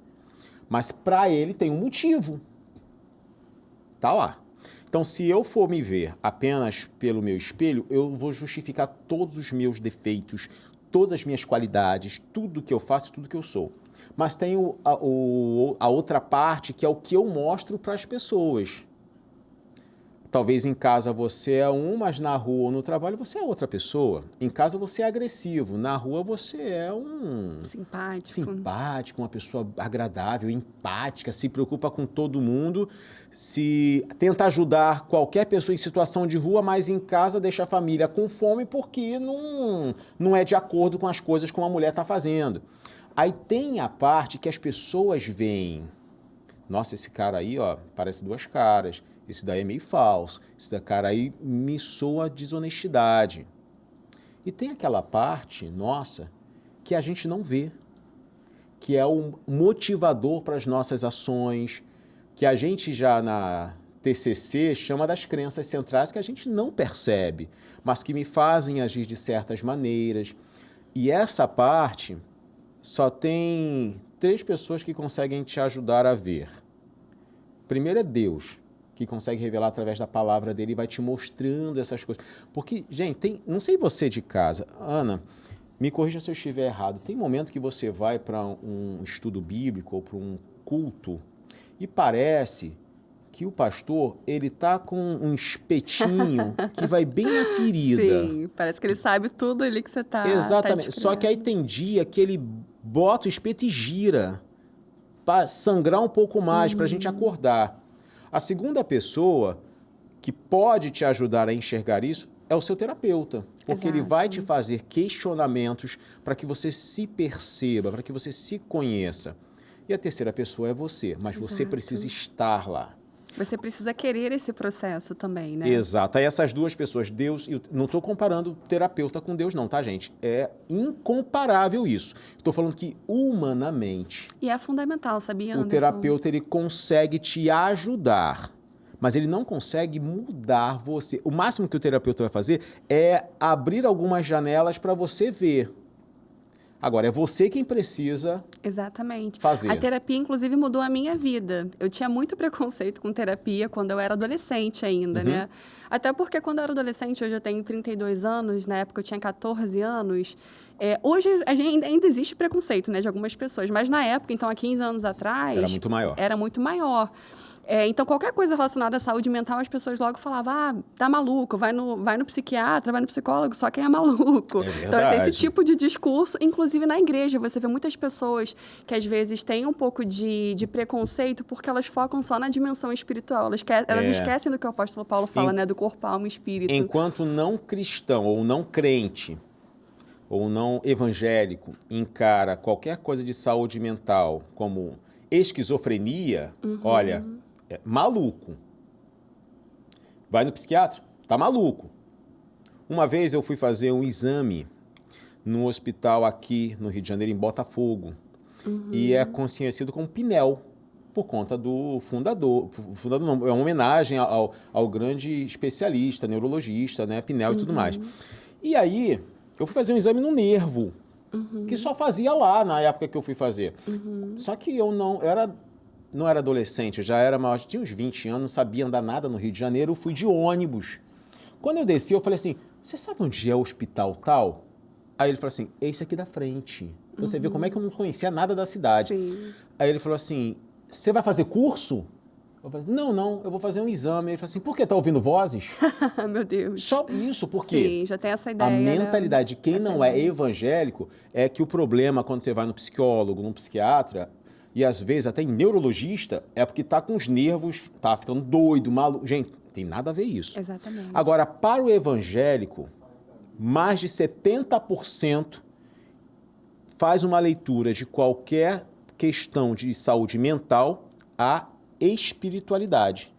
Mas para ele tem um motivo. Tá lá. Então, se eu for me ver apenas pelo meu espelho, eu vou justificar todos os meus defeitos, todas as minhas qualidades, tudo que eu faço, tudo que eu sou. Mas tem a outra parte, que é o que eu mostro para as pessoas. Talvez em casa você é mas na rua ou no trabalho você é outra pessoa. Em casa você é agressivo, na rua você é simpático, uma pessoa agradável, empática, se preocupa com todo mundo, se tenta ajudar qualquer pessoa em situação de rua, mas em casa deixa a família com fome porque não é de acordo com as coisas que uma mulher está fazendo. Aí tem a parte que as pessoas veem. Nossa, esse cara aí, parece duas caras. Esse daí é meio falso. Esse cara aí me soa desonestidade. E tem aquela parte, nossa, que a gente não vê. Que é o motivador para as nossas ações. Que a gente já na TCC chama das crenças centrais que a gente não percebe. Mas que me fazem agir de certas maneiras. E essa parte só tem 3 pessoas que conseguem te ajudar a ver. Primeiro é Deus, que consegue revelar através da palavra dele e vai te mostrando essas coisas. Porque, gente, não sei você de casa, Ana, me corrija se eu estiver errado, tem momento que você vai para um estudo bíblico ou para um culto e parece que o pastor, ele tá com um espetinho que vai bem na ferida. Sim, parece que ele sabe tudo ali que você tá. Exatamente, só que aí tem dia que ele bota o espeto e gira para sangrar um pouco mais, para a gente acordar. A segunda pessoa que pode te ajudar a enxergar isso é o seu terapeuta, porque ele vai te fazer questionamentos para que você se perceba, para que você se conheça. E a terceira pessoa é você, mas você precisa estar lá. Você precisa querer esse processo também, né? Exato. Aí essas duas pessoas, Deus... Não estou comparando terapeuta com Deus não, tá, gente? É incomparável isso. Estou falando que humanamente... E é fundamental, sabia, Anderson? O terapeuta, ele consegue te ajudar, mas ele não consegue mudar você. O máximo que o terapeuta vai fazer é abrir algumas janelas para você ver. Agora, é você quem precisa fazer. A terapia, inclusive, mudou a minha vida. Eu tinha muito preconceito com terapia quando eu era adolescente ainda, né? Até porque quando eu era adolescente, hoje eu tenho 32 anos, na época eu tinha 14 anos. Hoje ainda existe preconceito, né, de algumas pessoas, mas na época, então há 15 anos atrás... Era muito maior. Era muito maior. Então, qualquer coisa relacionada à saúde mental, as pessoas logo falavam, tá maluco, vai no psiquiatra, vai no psicólogo, só quem é maluco. É Então, esse verdade. tipo de discurso, inclusive na igreja, você vê muitas pessoas que às vezes têm um pouco de preconceito porque elas focam só na dimensão espiritual. Elas esquecem do que o apóstolo Paulo fala, né? Do corpo, alma e espírito. Enquanto não cristão ou não crente ou não evangélico encara qualquer coisa de saúde mental como esquizofrenia, olha, é maluco. Vai no psiquiatra? Tá maluco. Uma vez eu fui fazer um exame num hospital aqui no Rio de Janeiro, em Botafogo, e é conhecido como Pinel, por conta do fundador. Fundador não, é uma homenagem ao grande especialista, neurologista, né, Pinel e tudo mais. E aí, eu fui fazer um exame no nervo, que só fazia lá na época que eu fui fazer. Só que eu não era adolescente, eu já era maior, tinha uns 20 anos, não sabia andar nada no Rio de Janeiro, eu fui de ônibus. Quando eu desci, eu falei assim, você sabe onde é o hospital tal? Aí ele falou assim, esse aqui da frente. Você vê como é que eu não conhecia nada da cidade. Sim. Aí ele falou assim, você vai fazer curso? Eu falei, não, eu vou fazer um exame. Ele falou assim, por que tá ouvindo vozes? Meu Deus. Só isso, porque Sim, já tem essa ideia. a mentalidade de quem Essa não é ideia. evangélico é que o problema quando você vai no psicólogo, no psiquiatra, e às vezes até em neurologista, é porque tá com os nervos, tá ficando doido, maluco. Gente, tem nada a ver isso. Exatamente. Agora, para o evangélico, mais de 70% faz uma leitura de qualquer questão de saúde mental à espiritualidade.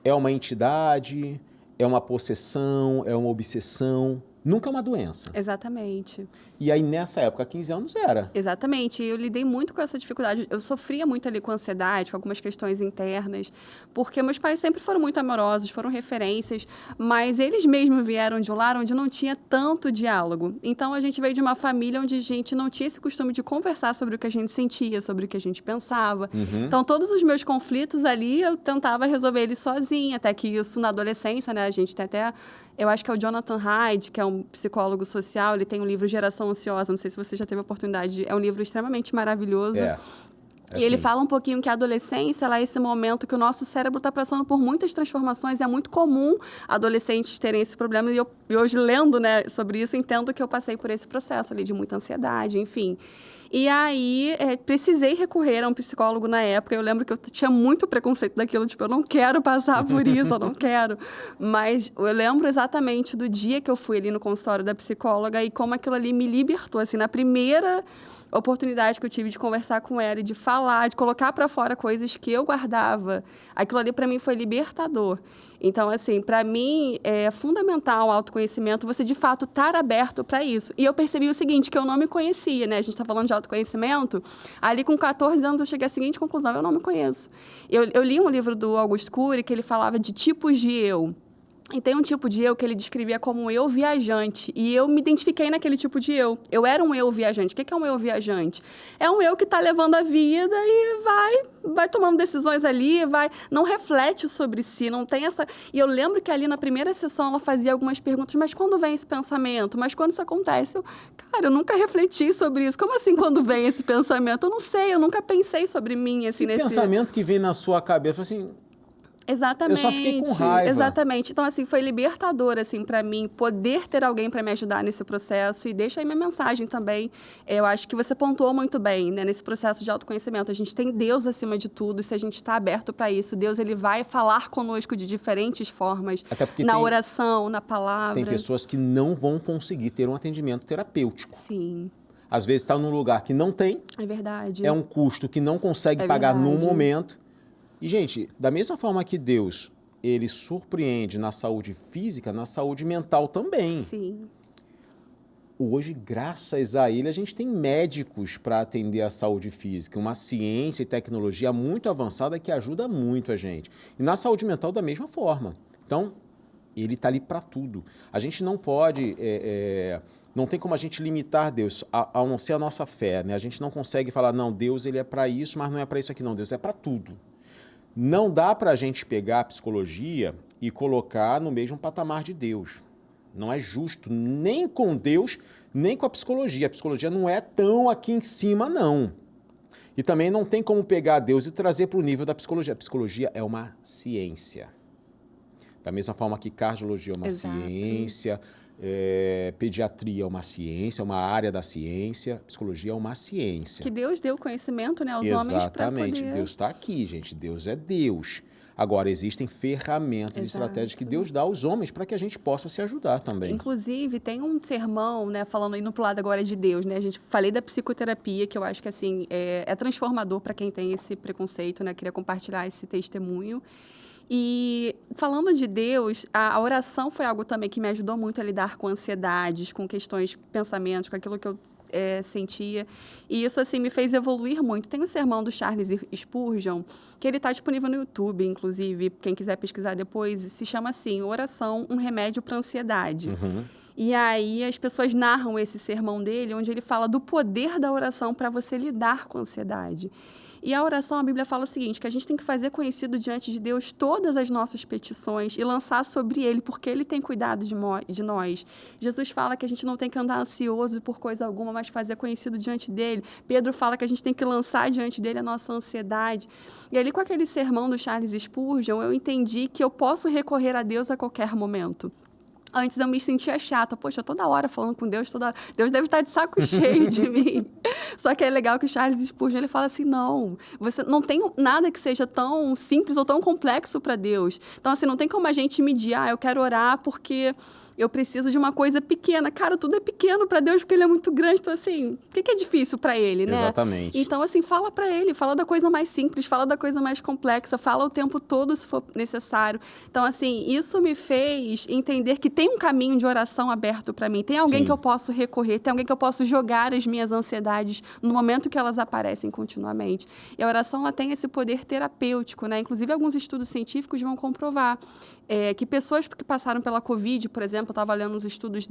É uma entidade, é uma possessão, é uma obsessão, nunca é uma doença. Exatamente. E aí, nessa época, há 15 anos, era. Exatamente. Eu lidei muito com essa dificuldade. Eu sofria muito ali com ansiedade, com algumas questões internas, porque meus pais sempre foram muito amorosos, foram referências, mas eles mesmos vieram de um lar onde não tinha tanto diálogo. Então, a gente veio de uma família onde a gente não tinha esse costume de conversar sobre o que a gente sentia, sobre o que a gente pensava. Então, todos os meus conflitos ali, eu tentava resolver eles sozinha, até que isso, na adolescência, né, a gente tem até... Eu acho que é o Jonathan Haidt, que é um psicólogo social, ele tem um livro Geração Ansiosa, não sei se você já teve a oportunidade, é um livro extremamente maravilhoso. E ele fala um pouquinho que a adolescência ela é esse momento que o nosso cérebro está passando por muitas transformações, é muito comum adolescentes terem esse problema, e eu hoje lendo, né, sobre isso, entendo que eu passei por esse processo ali de muita ansiedade, enfim. E aí, precisei recorrer a um psicólogo na época. Eu lembro que eu tinha muito preconceito daquilo, tipo, eu não quero passar por isso, eu não quero. Mas eu lembro exatamente do dia que eu fui ali no consultório da psicóloga e como aquilo ali me libertou, assim, na primeira oportunidade que eu tive de conversar com ela e de falar, de colocar para fora coisas que eu guardava. Aquilo ali, para mim, foi libertador. Então, assim, para mim, é fundamental o autoconhecimento, você, de fato, estar aberto para isso. E eu percebi o seguinte, que eu não me conhecia, né? A gente está falando de autoconhecimento. Ali, com 14 anos, eu cheguei à seguinte conclusão, eu não me conheço. Eu li um livro do Augusto Cury, que ele falava de tipos de eu. E tem um tipo de eu que ele descrevia como eu viajante. E eu me identifiquei naquele tipo de eu. Eu era um eu viajante. O que é um eu viajante? É um eu que está levando a vida e vai tomando decisões ali, não reflete sobre si, não tem essa... E eu lembro que ali na primeira sessão ela fazia algumas perguntas, mas quando vem esse pensamento? Mas quando isso acontece? Cara, eu nunca refleti sobre isso. Como assim quando vem esse pensamento? Eu não sei, eu nunca pensei sobre mim, assim, Que pensamento que vem na sua cabeça? Assim... Exatamente. Eu só fiquei com raiva. Exatamente. Então, assim, foi libertador, assim, para mim, poder ter alguém para me ajudar nesse processo. E deixa aí minha mensagem também. Eu acho que você pontuou muito bem, né, nesse processo de autoconhecimento. A gente tem Deus acima de tudo. E se a gente está aberto para isso, Deus, ele vai falar conosco de diferentes formas. Até porque na oração, na palavra. Tem pessoas que não vão conseguir ter um atendimento terapêutico. Sim. Às vezes está num lugar que não tem. É verdade. É um custo que não consegue pagar no momento. E, gente, da mesma forma que Deus, ele surpreende na saúde física, na saúde mental também. Sim. Hoje, graças a ele, a gente tem médicos para atender a saúde física, uma ciência e tecnologia muito avançada que ajuda muito a gente. E na saúde mental, da mesma forma. Então, ele está ali para tudo. A gente não pode... não tem como a gente limitar Deus, a não ser a nossa fé, né? A gente não consegue falar, não, Deus ele é para isso, mas não é para isso aqui, não. Deus é para tudo. Não dá para a gente pegar a psicologia e colocar no mesmo patamar de Deus. Não é justo, nem com Deus, nem com a psicologia. A psicologia não é tão aqui em cima, não. E também não tem como pegar Deus e trazer para o nível da psicologia. A psicologia é uma ciência. Da mesma forma que cardiologia é uma ciência, pediatria é uma ciência, é uma área da ciência, psicologia é uma ciência. Que Deus deu conhecimento, né, aos homens para poder... Exatamente. Deus está aqui, gente. Deus é Deus. Agora, existem ferramentas e estratégias que Deus dá aos homens para que a gente possa se ajudar também. Inclusive, tem um sermão, né, falando indo pro lado agora de Deus, né? Falei da psicoterapia, que eu acho que assim é transformador para quem tem esse preconceito, né? Queria compartilhar esse testemunho. E falando de Deus, a oração foi algo também que me ajudou muito a lidar com ansiedades, com questões, pensamentos, com aquilo que eu sentia. E isso, assim, me fez evoluir muito. Tem um sermão do Charles Spurgeon, que ele está disponível no YouTube, inclusive, quem quiser pesquisar depois, se chama assim, Oração, um remédio para ansiedade. E aí as pessoas narram esse sermão dele, onde ele fala do poder da oração para você lidar com a ansiedade. E a oração, a Bíblia fala o seguinte, que a gente tem que fazer conhecido diante de Deus todas as nossas petições e lançar sobre Ele, porque Ele tem cuidado de nós. Jesus fala que a gente não tem que andar ansioso por coisa alguma, mas fazer conhecido diante dEle. Pedro fala que a gente tem que lançar diante dEle a nossa ansiedade. E ali com aquele sermão do Charles Spurgeon, eu entendi que eu posso recorrer a Deus a qualquer momento. Antes eu me sentia chata, poxa, toda hora falando com Deus, toda hora. Deus deve estar de saco cheio de mim. Só que é legal que o Charles Spurgeon, ele fala assim, não, você não tem nada que seja tão simples ou tão complexo para Deus. Então, assim, não tem como a gente medir, eu quero orar porque eu preciso de uma coisa pequena. Cara, tudo é pequeno para Deus porque Ele é muito grande. Então, assim, o que é difícil para Ele, né? Exatamente. Então, assim, fala para Ele, fala da coisa mais simples, fala da coisa mais complexa, fala o tempo todo se for necessário. Então, assim, isso me fez entender que tem um caminho de oração aberto para mim. Tem alguém que eu posso recorrer, tem alguém que eu posso jogar as minhas ansiedades no momento que elas aparecem continuamente. E a oração, ela tem esse poder terapêutico, né? Inclusive, alguns estudos científicos vão comprovar que pessoas que passaram pela Covid, por exemplo, eu estava lendo uns estudos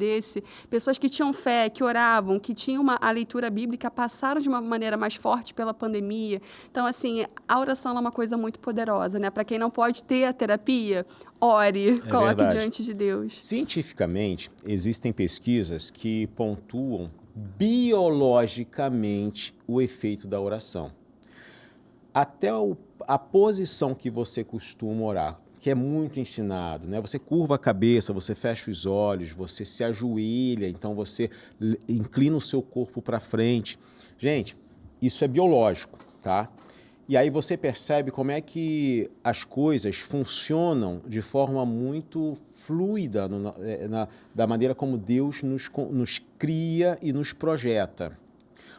pessoas que tinham fé, que oravam, que tinham a leitura bíblica, passaram de uma maneira mais forte pela pandemia. Então, assim, a oração é uma coisa muito poderosa, né? Para quem não pode ter a terapia, ore, coloque diante de Deus. Cientificamente, existem pesquisas que pontuam biologicamente o efeito da oração. Até a posição que você costuma orar, que é muito ensinado, né? Você curva a cabeça, você fecha os olhos, você se ajoelha, então você inclina o seu corpo para frente. Gente, isso é biológico, tá? E aí você percebe como é que as coisas funcionam de forma muito fluida da maneira como Deus nos cria e nos projeta.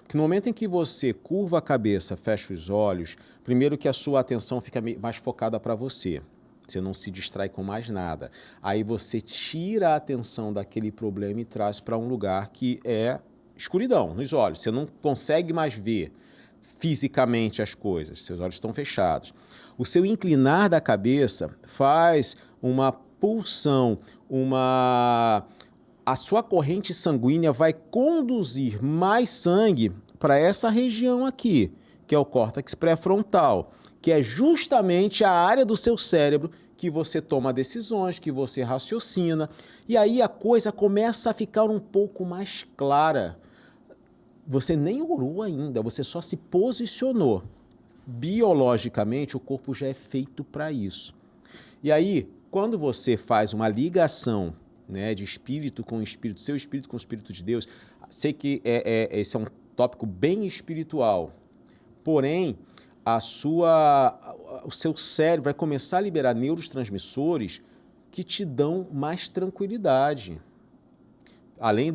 Porque no momento em que você curva a cabeça, fecha os olhos, primeiro que a sua atenção fica mais focada para você. Você não se distrai com mais nada. Aí você tira a atenção daquele problema e traz para um lugar que é escuridão nos olhos. Você não consegue mais ver fisicamente as coisas. Seus olhos estão fechados. O seu inclinar da cabeça faz uma pulsão, a sua corrente sanguínea vai conduzir mais sangue para essa região aqui, que é o córtex pré-frontal, que é justamente a área do seu cérebro que você toma decisões, que você raciocina, e aí a coisa começa a ficar um pouco mais clara. Você nem orou ainda, você só se posicionou. Biologicamente, o corpo já é feito para isso. E aí, quando você faz uma ligação, né, de espírito com espírito, seu espírito com o espírito de Deus, sei que esse é um tópico bem espiritual, porém, o seu cérebro vai começar a liberar neurotransmissores que te dão mais tranquilidade. Além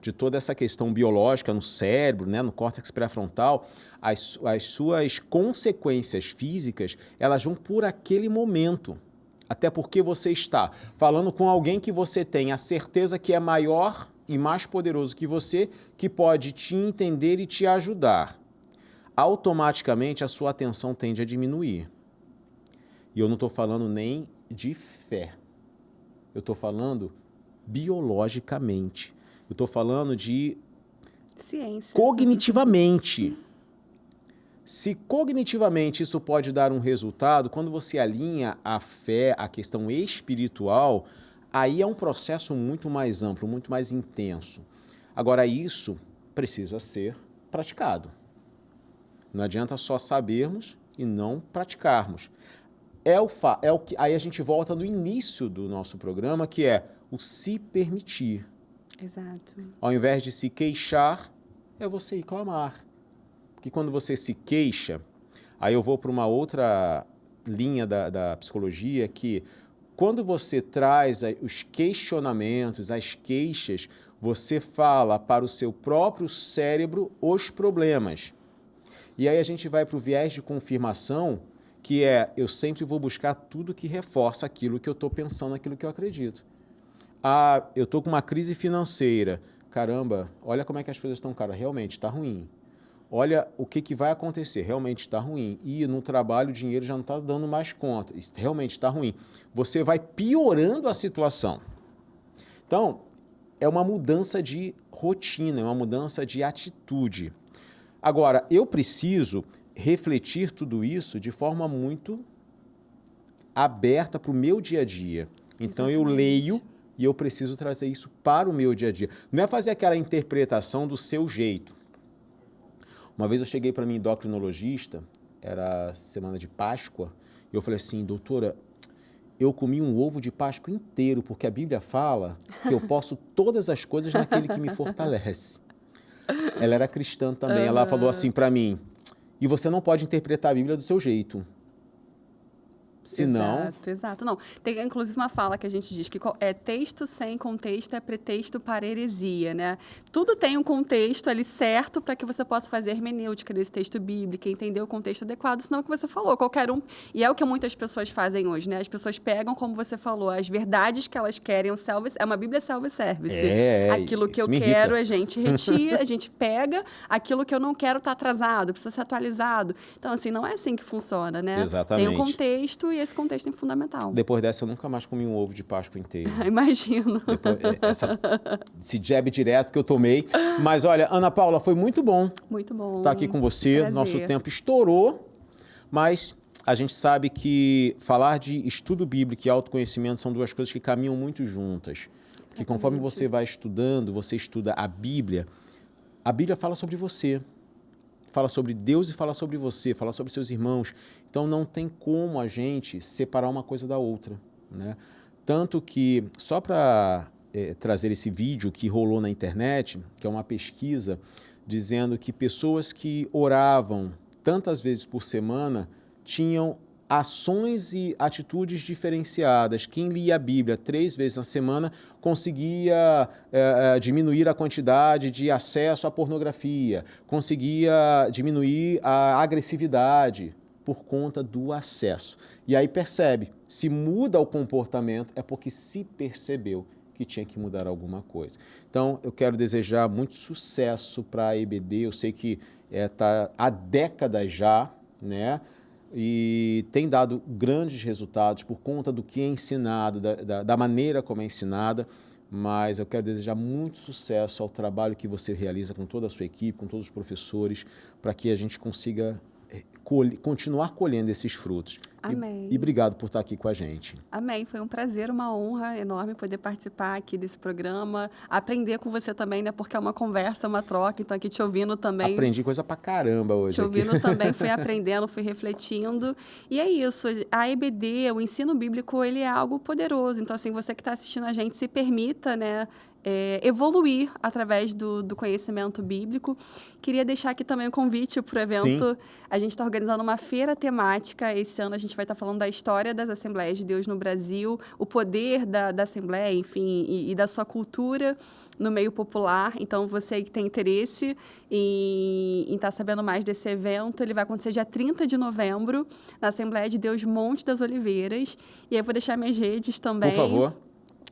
de toda essa questão biológica no cérebro, né, no córtex pré-frontal, as suas consequências físicas, elas vão por aquele momento. Até porque você está falando com alguém que você tem a certeza que é maior e mais poderoso que você, que pode te entender e te ajudar. Automaticamente a sua atenção tende a diminuir. E eu não estou falando nem de fé. Eu estou falando biologicamente. Eu estou falando de ciência. Cognitivamente. Se cognitivamente isso pode dar um resultado, quando você alinha a fé, a questão espiritual, aí é um processo muito mais amplo, muito mais intenso. Agora, isso precisa ser praticado. Não adianta só sabermos e não praticarmos. Aí a gente volta no início do nosso programa, que é o se permitir. Exato. Ao invés de se queixar, é você ir clamar. Porque quando você se queixa, aí eu vou para uma outra linha da psicologia, que quando você traz os questionamentos, as queixas, você fala para o seu próprio cérebro os problemas. E aí a gente vai para o viés de confirmação, que é, eu sempre vou buscar tudo que reforça aquilo que eu estou pensando, aquilo que eu acredito. Ah, eu estou com uma crise financeira. Caramba, olha como é que as coisas estão, cara, realmente está ruim. Olha o que vai acontecer, realmente está ruim. E no trabalho o dinheiro já não está dando mais conta, isso realmente está ruim. Você vai piorando a situação. Então, é uma mudança de rotina, é uma mudança de atitude. Agora, eu preciso refletir tudo isso de forma muito aberta para o meu dia a dia. Então, eu leio e eu preciso trazer isso para o meu dia a dia. Não é fazer aquela interpretação do seu jeito. Uma vez eu cheguei para minha endocrinologista, era semana de Páscoa, e eu falei assim, doutora, eu comi um ovo de Páscoa inteiro, porque a Bíblia fala que eu posso todas as coisas naquele que me fortalece. Ela era cristã também, ela falou assim para mim, e você não pode interpretar a Bíblia do seu jeito. Senão... Exato. Não, tem inclusive uma fala que a gente diz que texto sem contexto é pretexto para heresia, né? Tudo tem um contexto ali certo para que você possa fazer hermenêutica desse texto bíblico, entender o contexto adequado, senão é o que você falou, qualquer um... E é o que muitas pessoas fazem hoje, né? As pessoas pegam, como você falou, as verdades que elas querem, é uma Bíblia self-service. Aquilo que eu quero, a gente retira, a gente pega, aquilo que eu não quero está atrasado, precisa ser atualizado. Então, assim, não é assim que funciona, né? Exatamente. Tem um contexto e esse contexto é fundamental. Depois dessa, eu nunca mais comi um ovo de Páscoa inteiro. Imagino. Esse jab direto que eu tomei. Mas olha, Ana Paula, foi muito bom. Muito bom. Estar aqui com você. Prazer. Nosso tempo estourou, mas a gente sabe que falar de estudo bíblico e autoconhecimento são duas coisas que caminham muito juntas. Porque conforme você vai estudando, você estuda a Bíblia fala sobre você. Fala sobre Deus e fala sobre você, fala sobre seus irmãos. Então, não tem como a gente separar uma coisa da outra, né? Tanto que, só para trazer esse vídeo que rolou na internet, que é uma pesquisa, dizendo que pessoas que oravam tantas vezes por semana tinham ações e atitudes diferenciadas. Quem lia a Bíblia 3 vezes na semana conseguia diminuir a quantidade de acesso à pornografia, conseguia diminuir a agressividade por conta do acesso. E aí percebe, se muda o comportamento é porque se percebeu que tinha que mudar alguma coisa. Então, eu quero desejar muito sucesso para a EBD. Eu sei que está há décadas já, né? E tem dado grandes resultados por conta do que é ensinado, da maneira como é ensinada, mas eu quero desejar muito sucesso ao trabalho que você realiza com toda a sua equipe, com todos os professores, para que a gente consiga continuar colhendo esses frutos. Amém. E obrigado por estar aqui com a gente. Amém. Foi um prazer, uma honra enorme poder participar aqui desse programa, aprender com você também, né? Porque é uma conversa, uma troca, então aqui te ouvindo também. Aprendi coisa pra caramba hoje. Te ouvindo também, fui aprendendo, fui refletindo. E é isso, a EBD, o ensino bíblico, ele é algo poderoso. Então, assim, você que está assistindo a gente, se permita, né? Evoluir através do conhecimento bíblico. Queria deixar aqui também um convite para o evento. Sim. A gente está organizando uma feira temática. Esse ano a gente vai estar falando da história das Assembleias de Deus no Brasil, o poder da Assembleia, enfim, e da sua cultura no meio popular. Então, você que tem interesse em estar sabendo mais desse evento, ele vai acontecer dia 30 de novembro, na Assembleia de Deus Monte das Oliveiras. E aí eu vou deixar minhas redes também. Por favor.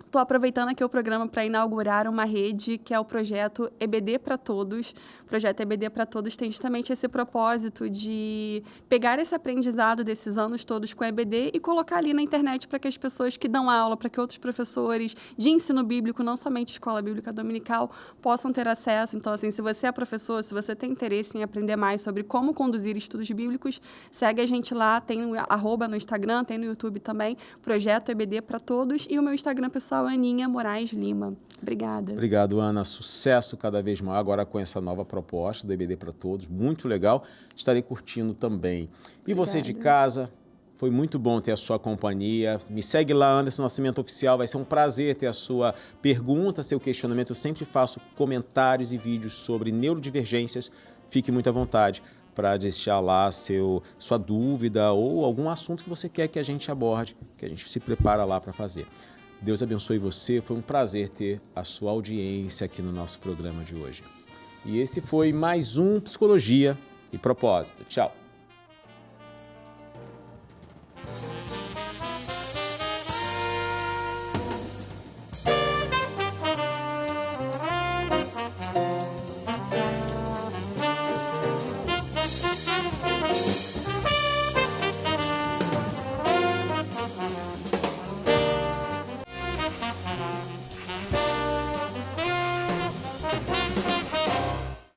Estou aproveitando aqui o programa para inaugurar uma rede que é o projeto EBD para Todos. O projeto EBD para Todos tem justamente esse propósito de pegar esse aprendizado desses anos todos com a EBD e colocar ali na internet para que as pessoas que dão aula, para que outros professores de ensino bíblico, não somente escola bíblica dominical, possam ter acesso. Então, assim, se você é professor, se você tem interesse em aprender mais sobre como conduzir estudos bíblicos, segue a gente lá, tem @ no Instagram, tem no YouTube também, projeto EBD para Todos, e o meu Instagram pessoal, Aninha Moraes Lima. Obrigada. Obrigado, Ana. Sucesso cada vez maior agora com essa nova proposta do EBD para Todos. Muito legal. Estarei curtindo também. E você de casa, foi muito bom ter a sua companhia. Me segue lá, Anderson Nascimento Oficial. Vai ser um prazer ter a sua pergunta, seu questionamento. Eu sempre faço comentários e vídeos sobre neurodivergências. Fique muito à vontade para deixar lá sua dúvida ou algum assunto que você quer que a gente aborde, que a gente se prepara lá para fazer. Deus abençoe você, foi um prazer ter a sua audiência aqui no nosso programa de hoje. E esse foi mais um Psicologia e Propósito. Tchau!